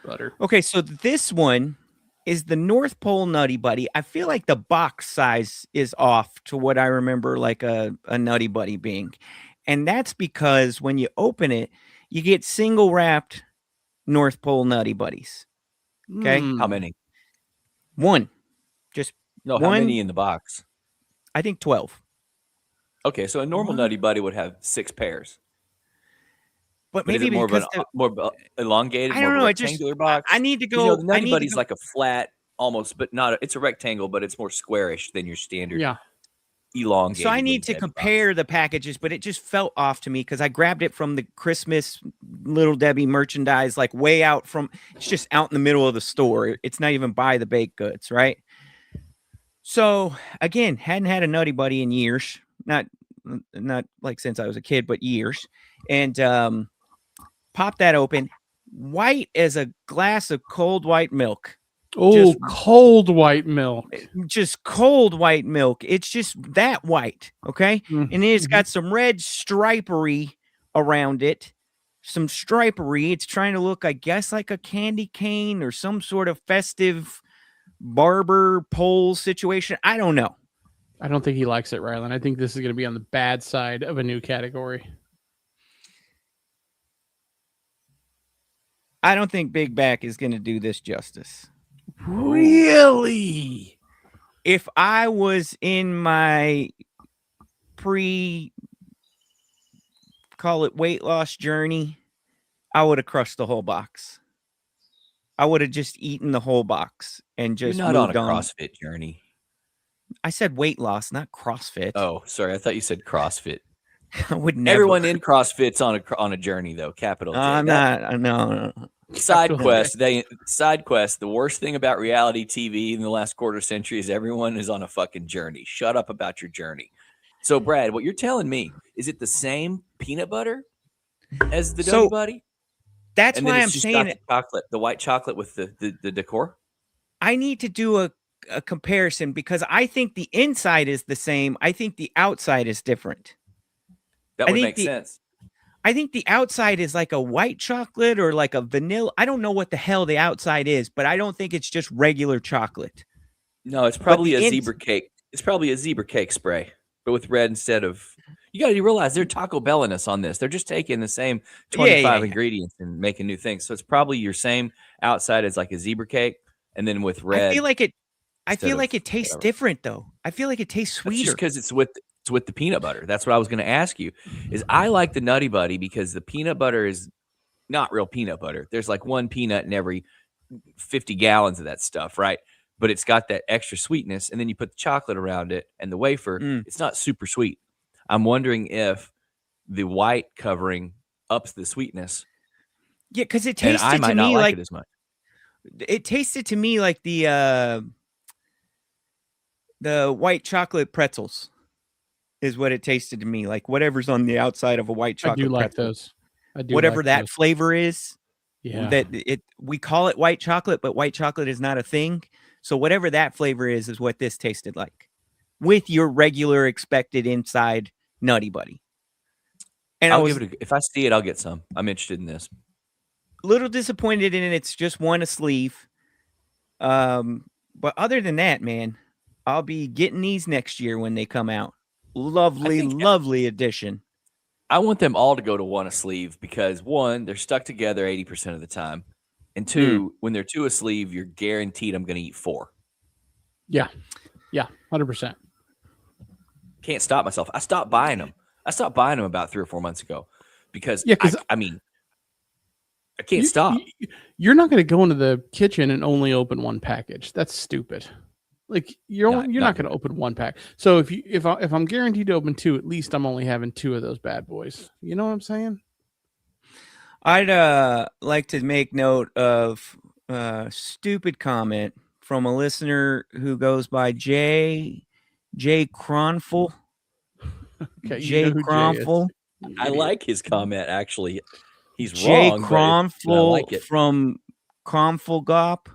butter. Okay, so this one is the North Pole Nutty Buddy. I feel like the box size is off to what I remember like a Nutty Buddy being. And that's because when you open it, you get single wrapped North Pole Nutty Buddies. Okay. Mm. How many? One. Just No, how One- many in the box? I think 12. Okay, so a normal Nutty Buddy would have 6 pairs. But But is maybe it more of because an more elongated, I more don't of know, a it just- rectangular box? I need to 'Cause, go. the I Nutty need Buddy's to go, like a flat, almost, but not. It's a rectangle, but it's more squarish than your standard Yeah. elongated. so I need Little to Debbie compare the packages, but it just felt off to me because I grabbed it from the Christmas Little Debbie merchandise, like way out from. It's just out in the middle of the store. It's not even by the baked goods, right? So again, hadn't had a Nutty Buddy in years, not like since I was a kid, but years, and pop that open, white as a glass of cold white milk. Oh, Just- cold white milk. Just cold white milk. It's just that white, okay? And it's got some red stripery around it. Some stripery. It's trying to look, I guess, like a candy cane or some sort of festive barber pole situation. I don't know. I don't think he likes it, Rylan. I think this is going to be on the bad side of a new category. I don't think Big Back is going to do this justice. Really? If I was in my call it weight loss journey, I would have crushed the whole box. I would have just eaten the whole box and You're just not on a moved on. CrossFit journey. I said weight loss, not CrossFit. Oh, sorry. I thought you said CrossFit. I would never. Everyone in CrossFit's on a journey, though. Capital J. I'm That- not. No. Side quest. The worst thing about reality TV in the last quarter century is everyone is on a fucking journey. Shut up about your journey. So, Brad, what you're telling me is it the same peanut butter as the So, Doughy Buddy? That's And then why it's I'm just saying got it. the chocolate, the white chocolate with the decor. I need to do a comparison because I think the inside is the same. I think the outside is different. That I would think make the- sense. I think the outside is like a white chocolate or like a vanilla. I don't know what the hell the outside is, but I don't think it's just regular chocolate. No, it's probably the a ins- zebra cake. It's probably a zebra cake spray, but with red instead of. You got to realize they're Taco Bell-ness on this. They're just taking the same 25 yeah. ingredients and making new things. So it's probably your same outside as like a zebra cake, and then with red. I feel like it. I instead feel like of it tastes whatever. different though. I feel like it tastes That's sweeter. just because it's with the peanut butter. That's what I was going to ask you. Is I like the Nutty Buddy because the peanut butter is not real peanut butter. There's like one peanut in every 50 gallons of that stuff, right? But it's got that extra sweetness, and then you put the chocolate around it and the wafer. Mm. It's not super sweet. I'm wondering if the white covering ups the sweetness, Yeah, because it and tasted I to might not me like like it as much. it tasted to me like the white chocolate pretzels is what it tasted to me like. Whatever's on the outside of a white I chocolate do like pretzel. those. I do Whatever like that those. flavor is. Yeah. That we call it white chocolate, but white chocolate is not a thing. So whatever that flavor is what this tasted like, with your regular expected inside Nutty Buddy. And I I'll was give it. If I see it, I'll get some. I'm interested in this. a little disappointed in it. It's just one a sleeve. But other than that, man, I'll be getting these next year when they come out. Lovely, think- lovely addition. I want them all to go to one a sleeve because one, they're stuck together 80% of the time, and two, when they're two a sleeve, you're guaranteed I'm going to eat four. Yeah. 100%. Can't stop myself. I stopped buying them. I stopped buying them about 3 or 4 months ago because Yeah, 'cause I mean, I can't stop. You're not going to go into the kitchen and only open one package. That's stupid. Like you're Not not going to open one pack. So if I'm guaranteed to open two, at least I'm only having two of those bad boys. You know what I'm saying? I'd like to make note of stupid comment from a listener who goes by J Cronful. Okay, you J know who Jay is. Cronful. I like his comment. Actually, he's J wrong. but Cronful I like it. from Cronful Gop.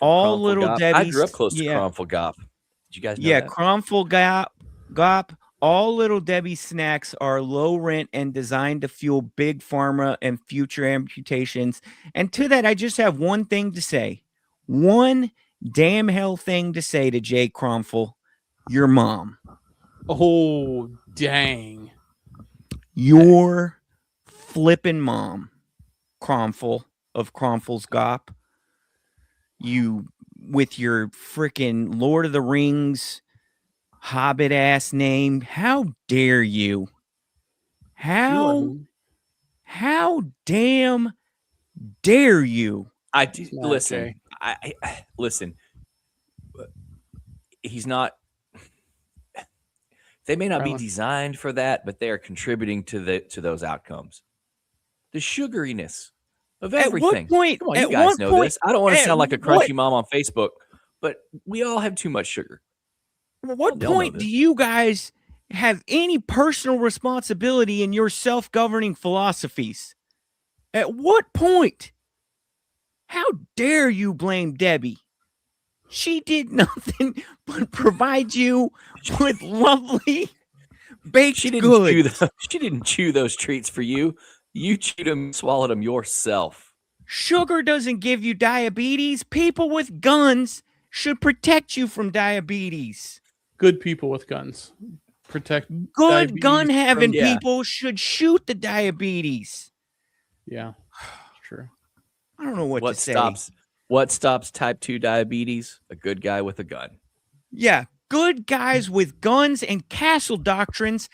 All Cromful little Gop. Debbie's. I grew up close to yeah, Cromful Gop. Did you guys know yeah, that? Cromful Gop. All Little Debbie snacks are low rent and designed to fuel big pharma and future amputations. And to that, I just have one thing to say. One damn hell thing to say to Jay Cromful. Your mom. Oh, dang. Your flippin' mom. Cromful of Cromful's Gop. You with your freaking Lord of the Rings Hobbit ass name. How dare you? How damn dare you? I do, It's not listen. okay. I listen. He's not. They may not be Rylan. designed for that, but they are contributing to those outcomes. The sugariness of everything. At what point? Come on, at you guys what know point? this. I don't want to at sound like a what- crunchy mom on Facebook, but we all have too much sugar. At what They'll know point this. do you guys have any personal responsibility in your self-governing philosophies? At what point? How dare you blame Debbie? She did nothing but provide you with lovely baked She didn't chew goods. she didn't chew those treats for you. You chewed them, swallowed them yourself. Sugar doesn't give you diabetes. People with guns should protect you from diabetes. Good people with guns protect. Good Diabetes gun having from- yeah. people should shoot the diabetes. Yeah, true. I don't know what to say. What stops type 2 diabetes? A good guy with a gun. Yeah, good guys with guns and castle doctrines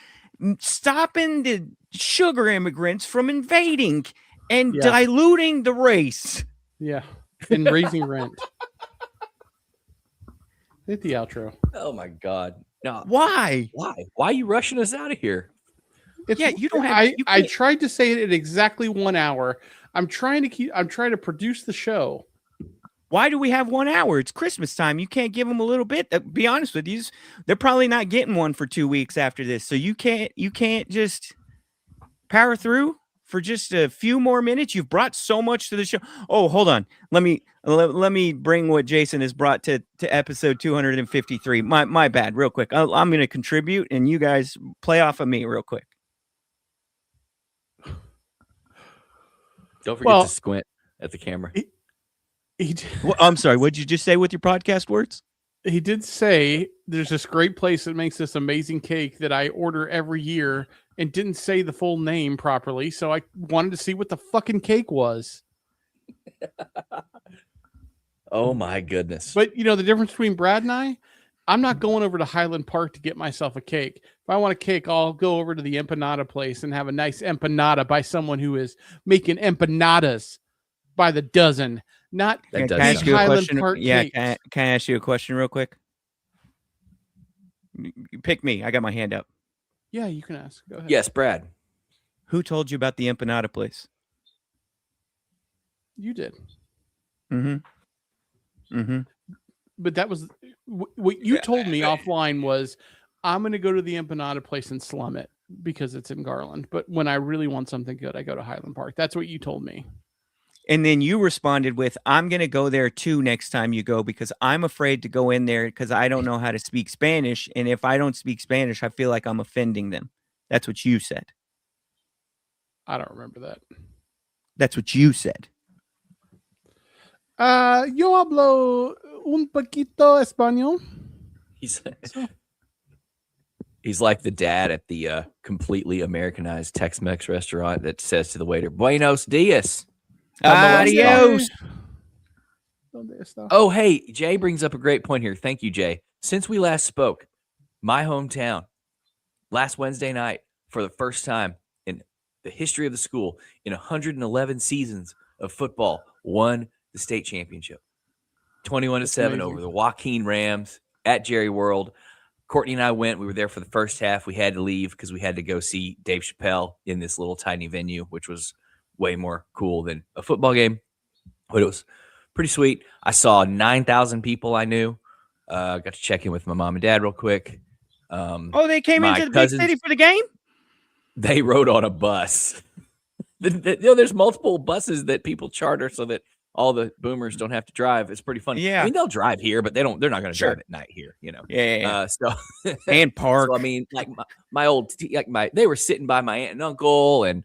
stopping the sugar immigrants from invading and Yeah. diluting the race. Yeah, and raising rent. Hit the outro. Oh my God. No. Why? Why? Why are you rushing us out of here? Yeah, you don't have- I, you I can't- tried to say it at exactly 1 hour. I'm trying to produce the show. Why do we have 1 hour? It's Christmas time. You can't give them a little bit. Be honest with you, they're probably not getting one for 2 weeks after this. So you can't just power through for just a few more minutes. You've brought so much to the show. Oh, hold on. Let me bring what Jason has brought to episode 253. My bad. Real quick. I'm going to contribute, and you guys play off of me real quick. Don't forget Well- to squint at the camera. Well, I'm sorry. What'd you just say with your podcast words? He did say there's this great place that makes this amazing cake that I order every year and didn't say the full name properly. So I wanted to see what the fucking cake was. Oh my goodness. But you know, the difference between Brad and I'm not going over to Highland Park to get myself a cake. If I want a cake, I'll go over to the empanada place and have a nice empanada by someone who is making empanadas by the dozen, not That Can does I sound ask you a Highland question? Park Yeah, cakes. can I ask you a question real quick? You pick me. I got my hand up. Yeah, you can ask. Go ahead. Yes, Brad. Who told you about the empanada place? You did. Mm-hmm. Mm-hmm. But that was what you told me offline was I'm going to go to the empanada place and slum it because it's in Garland. But when I really want something good, I go to Highland Park. That's what you told me. And then you responded with, I'm going to go there too next time you go because I'm afraid to go in there because I don't know how to speak Spanish. And if I don't speak Spanish, I feel like I'm offending them. That's what you said. I don't remember that. That's what you said. Yo hablo un poquito español. He's like the dad at the completely Americanized Tex-Mex restaurant that says to the waiter, "Buenos dias." Adios. ¿Dónde está? Oh, hey, Jay brings up a great point here. Thank you, Jay. Since we last spoke, my hometown, last Wednesday night, for the first time in the history of the school, in 111 seasons of football, won the state championship. 21-7 over the Joaquin Rams at Jerry World. Courtney and I went. We were there for the first half. We had to leave because we had to go see Dave Chappelle in this little tiny venue, which was way more cool than a football game. But it was pretty sweet. I saw 9,000 people I knew. Got to check in with my mom and dad real quick. Oh, they came my into the cousins- big city for the game? They rode on a bus. There's multiple buses that people charter so that all the boomers don't have to drive. It's pretty funny. Yeah. I mean, they'll drive here, but they're not going to Sure. drive at night here, you know. Yeah. So And park. So, I mean, like they were sitting by my aunt and uncle and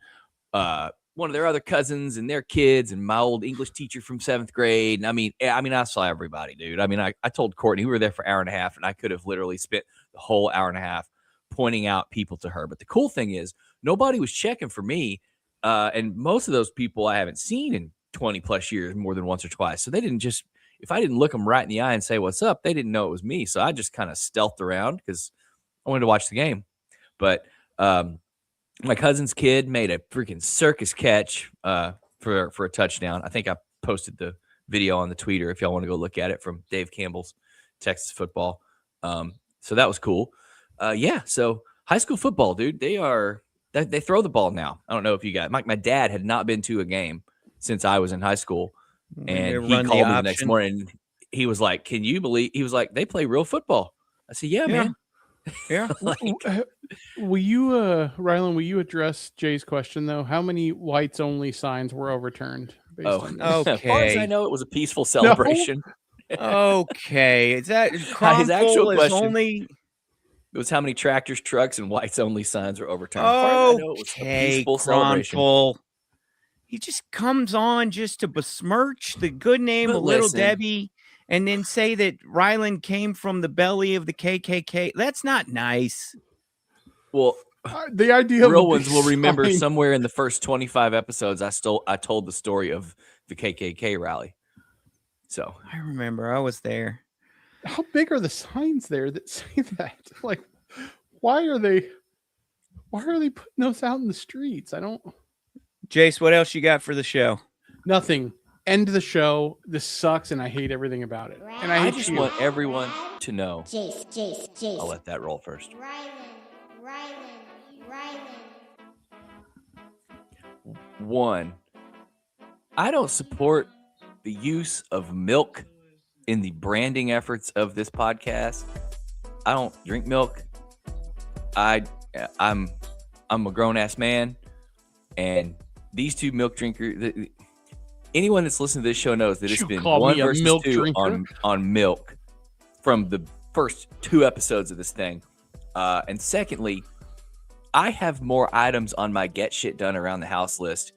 one of their other cousins and their kids and my old English teacher from 7th grade. And I mean, I saw everybody, dude. I mean, I told Courtney we were there for an hour and a half and I could have literally spent the whole hour and a half pointing out people to her. But the cool thing is nobody was checking for me. And most of those people I haven't seen in 20 plus years, more than once or twice. So they didn't just, if I didn't look them right in the eye and say, "What's up?" they didn't know it was me. So I just kind of stealthed around because I wanted to watch the game. But my cousin's kid made a freaking circus catch for a touchdown. I think I posted the video on the Twitter if y'all want to go look at it from Dave Campbell's Texas football. So that was cool. Yeah. So high school football, dude, they throw the ball now. I don't know if you guys, my dad had not been to a game since I was in high school. And he called me the next morning. He was like, "Can you believe?" He was like, "They play real football." I said, "Yeah, man." Yeah. Will you, Rylan, will you address Jay's question though? How many whites only signs were overturned? Based on this? As far as I Okay. know, it was a peaceful celebration. Okay. Is that His Cronful actual is question- only It was how many tractors, trucks, and whites only signs were overturned. As far as I know, it was a okay, peaceful celebration. Cronful. He just comes on just to besmirch the good name But of Little listen. Debbie and then say that Ryland came from the belly of the KKK. That's not nice. Well, The idea of a real big ones will remember sign- somewhere in the first 25 episodes I told the story of the KKK rally. So I remember. I was there. How big are the signs there that say that? Like, why are they putting those out in the streets? I don't. Jace, what else you got for the show? Nothing. End the show. This sucks, and I hate everything about it. And I I hate just you. want everyone to know. Jace. I'll let that roll first. Rylan. One, I don't support the use of milk in the branding efforts of this podcast. I don't drink milk. I'm a grown ass man, and these two milk drinkers. Anyone that's listened to this show knows that it's You been call one me a versus milk two drinker? on milk from the first 2 episodes of this thing. And secondly, I have more items on my get shit done around the house list.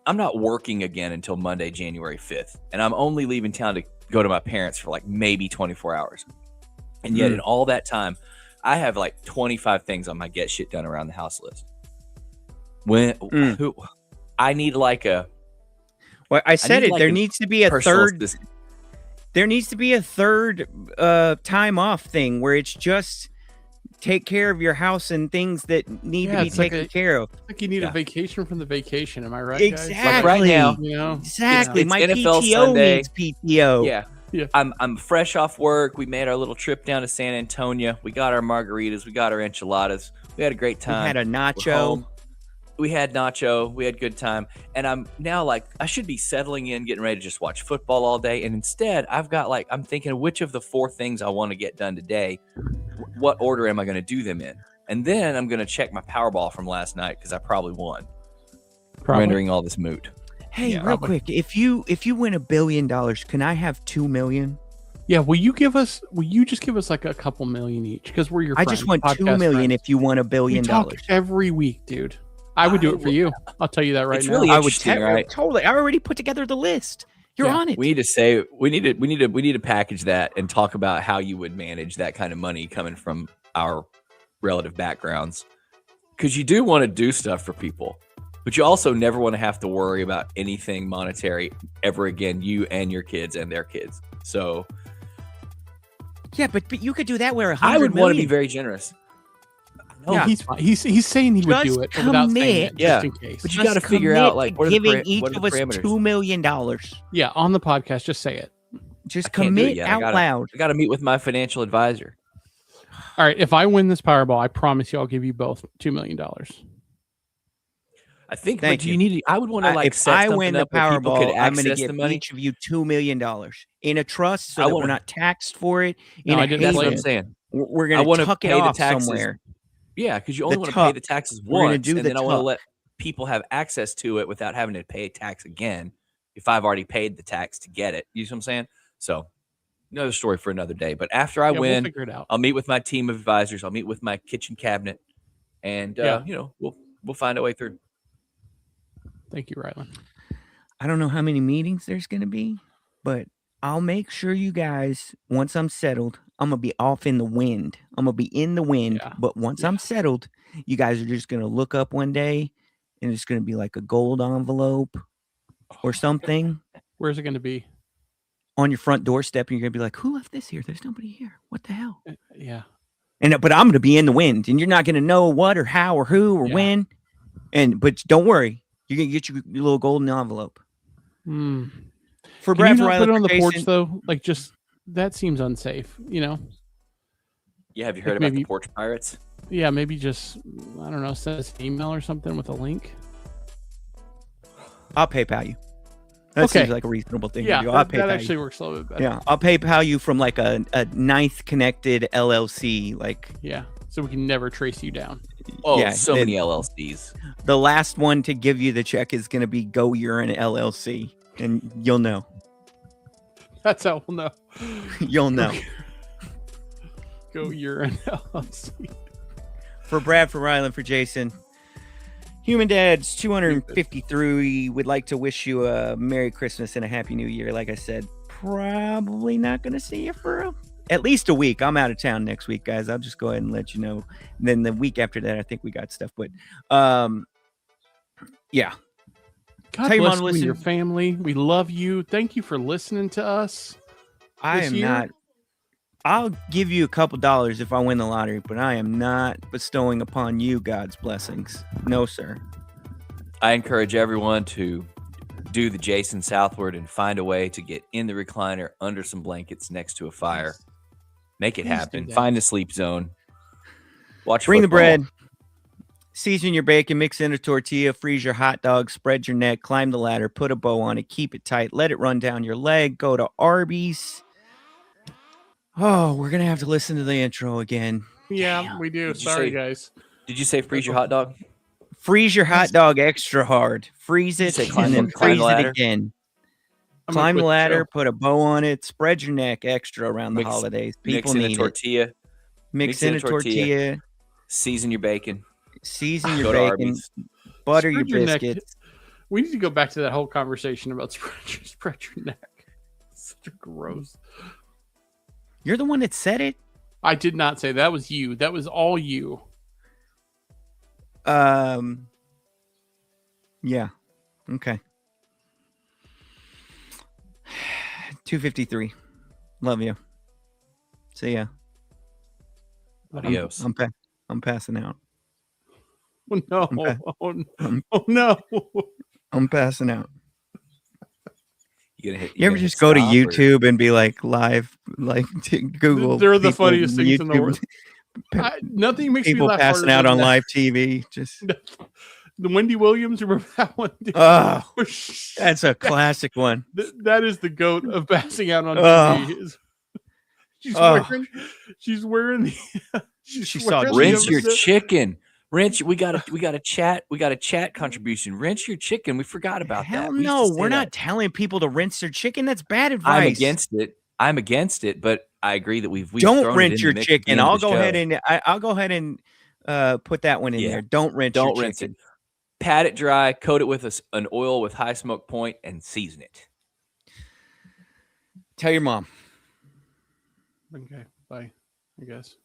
I'm not working again until Monday, January 5th, and I'm only leaving town to go to my parents for like maybe 24 hours. And yet in all that time, I have like 25 things on my get shit done around the house list. I need like a Well, I said need it. like There a needs to be a personal third. assistant. There needs to be a third time off thing where it's just take care of your house and things that need Yeah, to be it's like taken a- care of. Like you need Yeah. a vacation from the vacation. Am I right? Exactly. Guys? Like right now, You know. Exactly. It's My NFL PTO Sunday. needs PTO. Yeah. Yeah. I'm fresh off work. We made our little trip down to San Antonio. We got our margaritas. We got our enchiladas. We had a great We time. had a We're nacho. home. We had nacho. We had good time. And I'm now like, I should be settling in, getting ready to just watch football all day. And instead, I've got like, I'm thinking, which of the 4 things I want to get done today, what order am I going to do them in? And then I'm going to check my Powerball from last night because I probably won, rendering all this moot. Hey, Yeah, real probably. quick, if you win $1 billion, can I have 2 million? Yeah. Will you just give us like a couple million each? Because we're your I friends, just want 2 podcast million friends. if you won $1 We billion. talk every week, dude. I would do it for you. I'll tell you that right It's now. really I would interesting, right? totally. I already put together the list. You're Yeah, on it. We need to say we need to package that and talk about how you would manage that kind of money coming from our relative backgrounds. Because you do want to do stuff for people, but you also never want to have to worry about anything monetary ever again, you and your kids and their kids. So Yeah, but you could do that where I would want to be very generous. No, Yeah. he's fine. He's saying he would Just do it without saying commit. it, Yeah. just in case. But you got to figure out like what are giving the, each what are of the us parameters. $2 million. Yeah, on the podcast, just say it. Just I can't do it commit yet. out loud. I got to meet with my financial advisor. All right, if I win this Powerball, I promise you I'll give you both $2 million. I think. Thank but do you. you need? I would want to like If set I something win the up where people could Powerball, I'm going to access give the money. each of you $2 million in a trust so I that wanna- we're not taxed for it. No, In I a didn't That's what say I'm haven. saying. We're I going to wanna tuck it pay the off taxes. somewhere. Yeah, because you only The want to pay tuck. the taxes We're gonna once, do and the then I want to tuck. let people have access to it without having to pay tax again. If I've already paid the tax to get it, you see what I'm saying? So, another story for another day. But after I Yeah, we'll win, figure it out. I'll meet with my team of advisors. I'll meet with my kitchen cabinet, and Yeah. we'll find a way through. Thank you, Rylan. I don't know how many meetings there's going to be, but I'll make sure you guys, once I'm settled, I'm going to be off in the wind. I'm going to be in the wind. Yeah. But once I'm settled, you guys are just going to look up one day and it's going to be like a gold envelope or something Where's it going to be? on your front doorstep. And you're going to be like, who left this here? There's nobody here. What the hell? Yeah. But I'm going to be in the wind and you're not going to know what or how or who or Yeah. when. But don't worry. You're going to get your little golden envelope. Hmm. For Can you Brad not put it on the porch Jason- though? Like, just that seems unsafe. You know? Yeah, have you heard Like about maybe- the porch pirates? Yeah, maybe just I don't know, send us an email or something with a link. I'll PayPal you. That Okay. seems like a reasonable thing Yeah, to do. I'll that PayPal actually you. works a little bit better. Yeah, I'll PayPal you from like a ninth connected LLC. Like Yeah. So we can never trace you down. Oh, Yeah, so then- many LLCs. the last one to give you the check is going to be Go Urine LLC, and you'll know. That's how we'll know. You'll know. Go urine LLC. For Brad, for Rylan, for Jason, Human Dads 253 would like to wish you a Merry Christmas and a Happy New Year. Like I said, probably not going to see you for at least a week. I'm out of town next week, guys. I'll just go ahead and let you know. And then the week after that, I think we got stuff. But yeah. God Tell your bless mom you to and your listen. family. We love you. Thank you for listening to us. I This am year? not. I'll give you a couple dollars if I win the lottery, but I am not bestowing upon you God's blessings. No, sir. I encourage everyone to do the Jason Southward and find a way to get in the recliner under some blankets next to a fire. Make it Please do happen. that. Find a sleep zone. Watch Bring the football. bread. Season your bacon, mix in a tortilla, freeze your hot dog, spread your neck, climb the ladder, put a bow on it, keep it tight, let it run down your leg, go to Arby's. Oh, we're going to have to listen to the intro again. Yeah, Damn. we do. Did you Sorry, say- guys. Did you say freeze your hot dog? Freeze your hot dog extra hard. Freeze You it say and climb then the- climb the freeze it ladder? again. I'm gonna Climb the quit ladder, show. put a bow on it, spread your neck extra around the Mix- holidays. Mix People in a need it. tortilla. Mix in a tortilla, Season your bacon. season your Go to bacon, Arby's. butter Spread your your neck. biscuits. We need to go back to that whole conversation about spread your neck. Such a gross. You're the one that said it. I did not say that was you. That was all you. Yeah. Okay. 253. Love you. See ya. Adios. I'm passing out. Oh no! Okay. Oh no! I'm passing out. You You ever just go to YouTube and be like live, like to Google? They're the people funniest things in the YouTube- world. Nothing makes People me laugh passing harder out than on that. live TV. Just The Wendy Williams, remember that one? oh, that's a classic one. That is the goat of passing out on Oh. TV. She's Oh. wearing the. She saw wearing the Rinse your episode- chicken. Rinse. We got a chat. We got a chat contribution. Rinse your chicken. We forgot about Hell that. We used no, to say we're that. not telling people to rinse their chicken. That's bad advice. I'm against it, but I agree that we've Don't thrown it rinse in the your mix at chicken. the end of I'll the go ahead show. and I'll go ahead and put that one in Yeah. there. Don't rinse Don't your rinse chicken. it. Pat it dry. Coat it with an oil with high smoke point, and season it. Tell your mom. Okay, bye. I guess.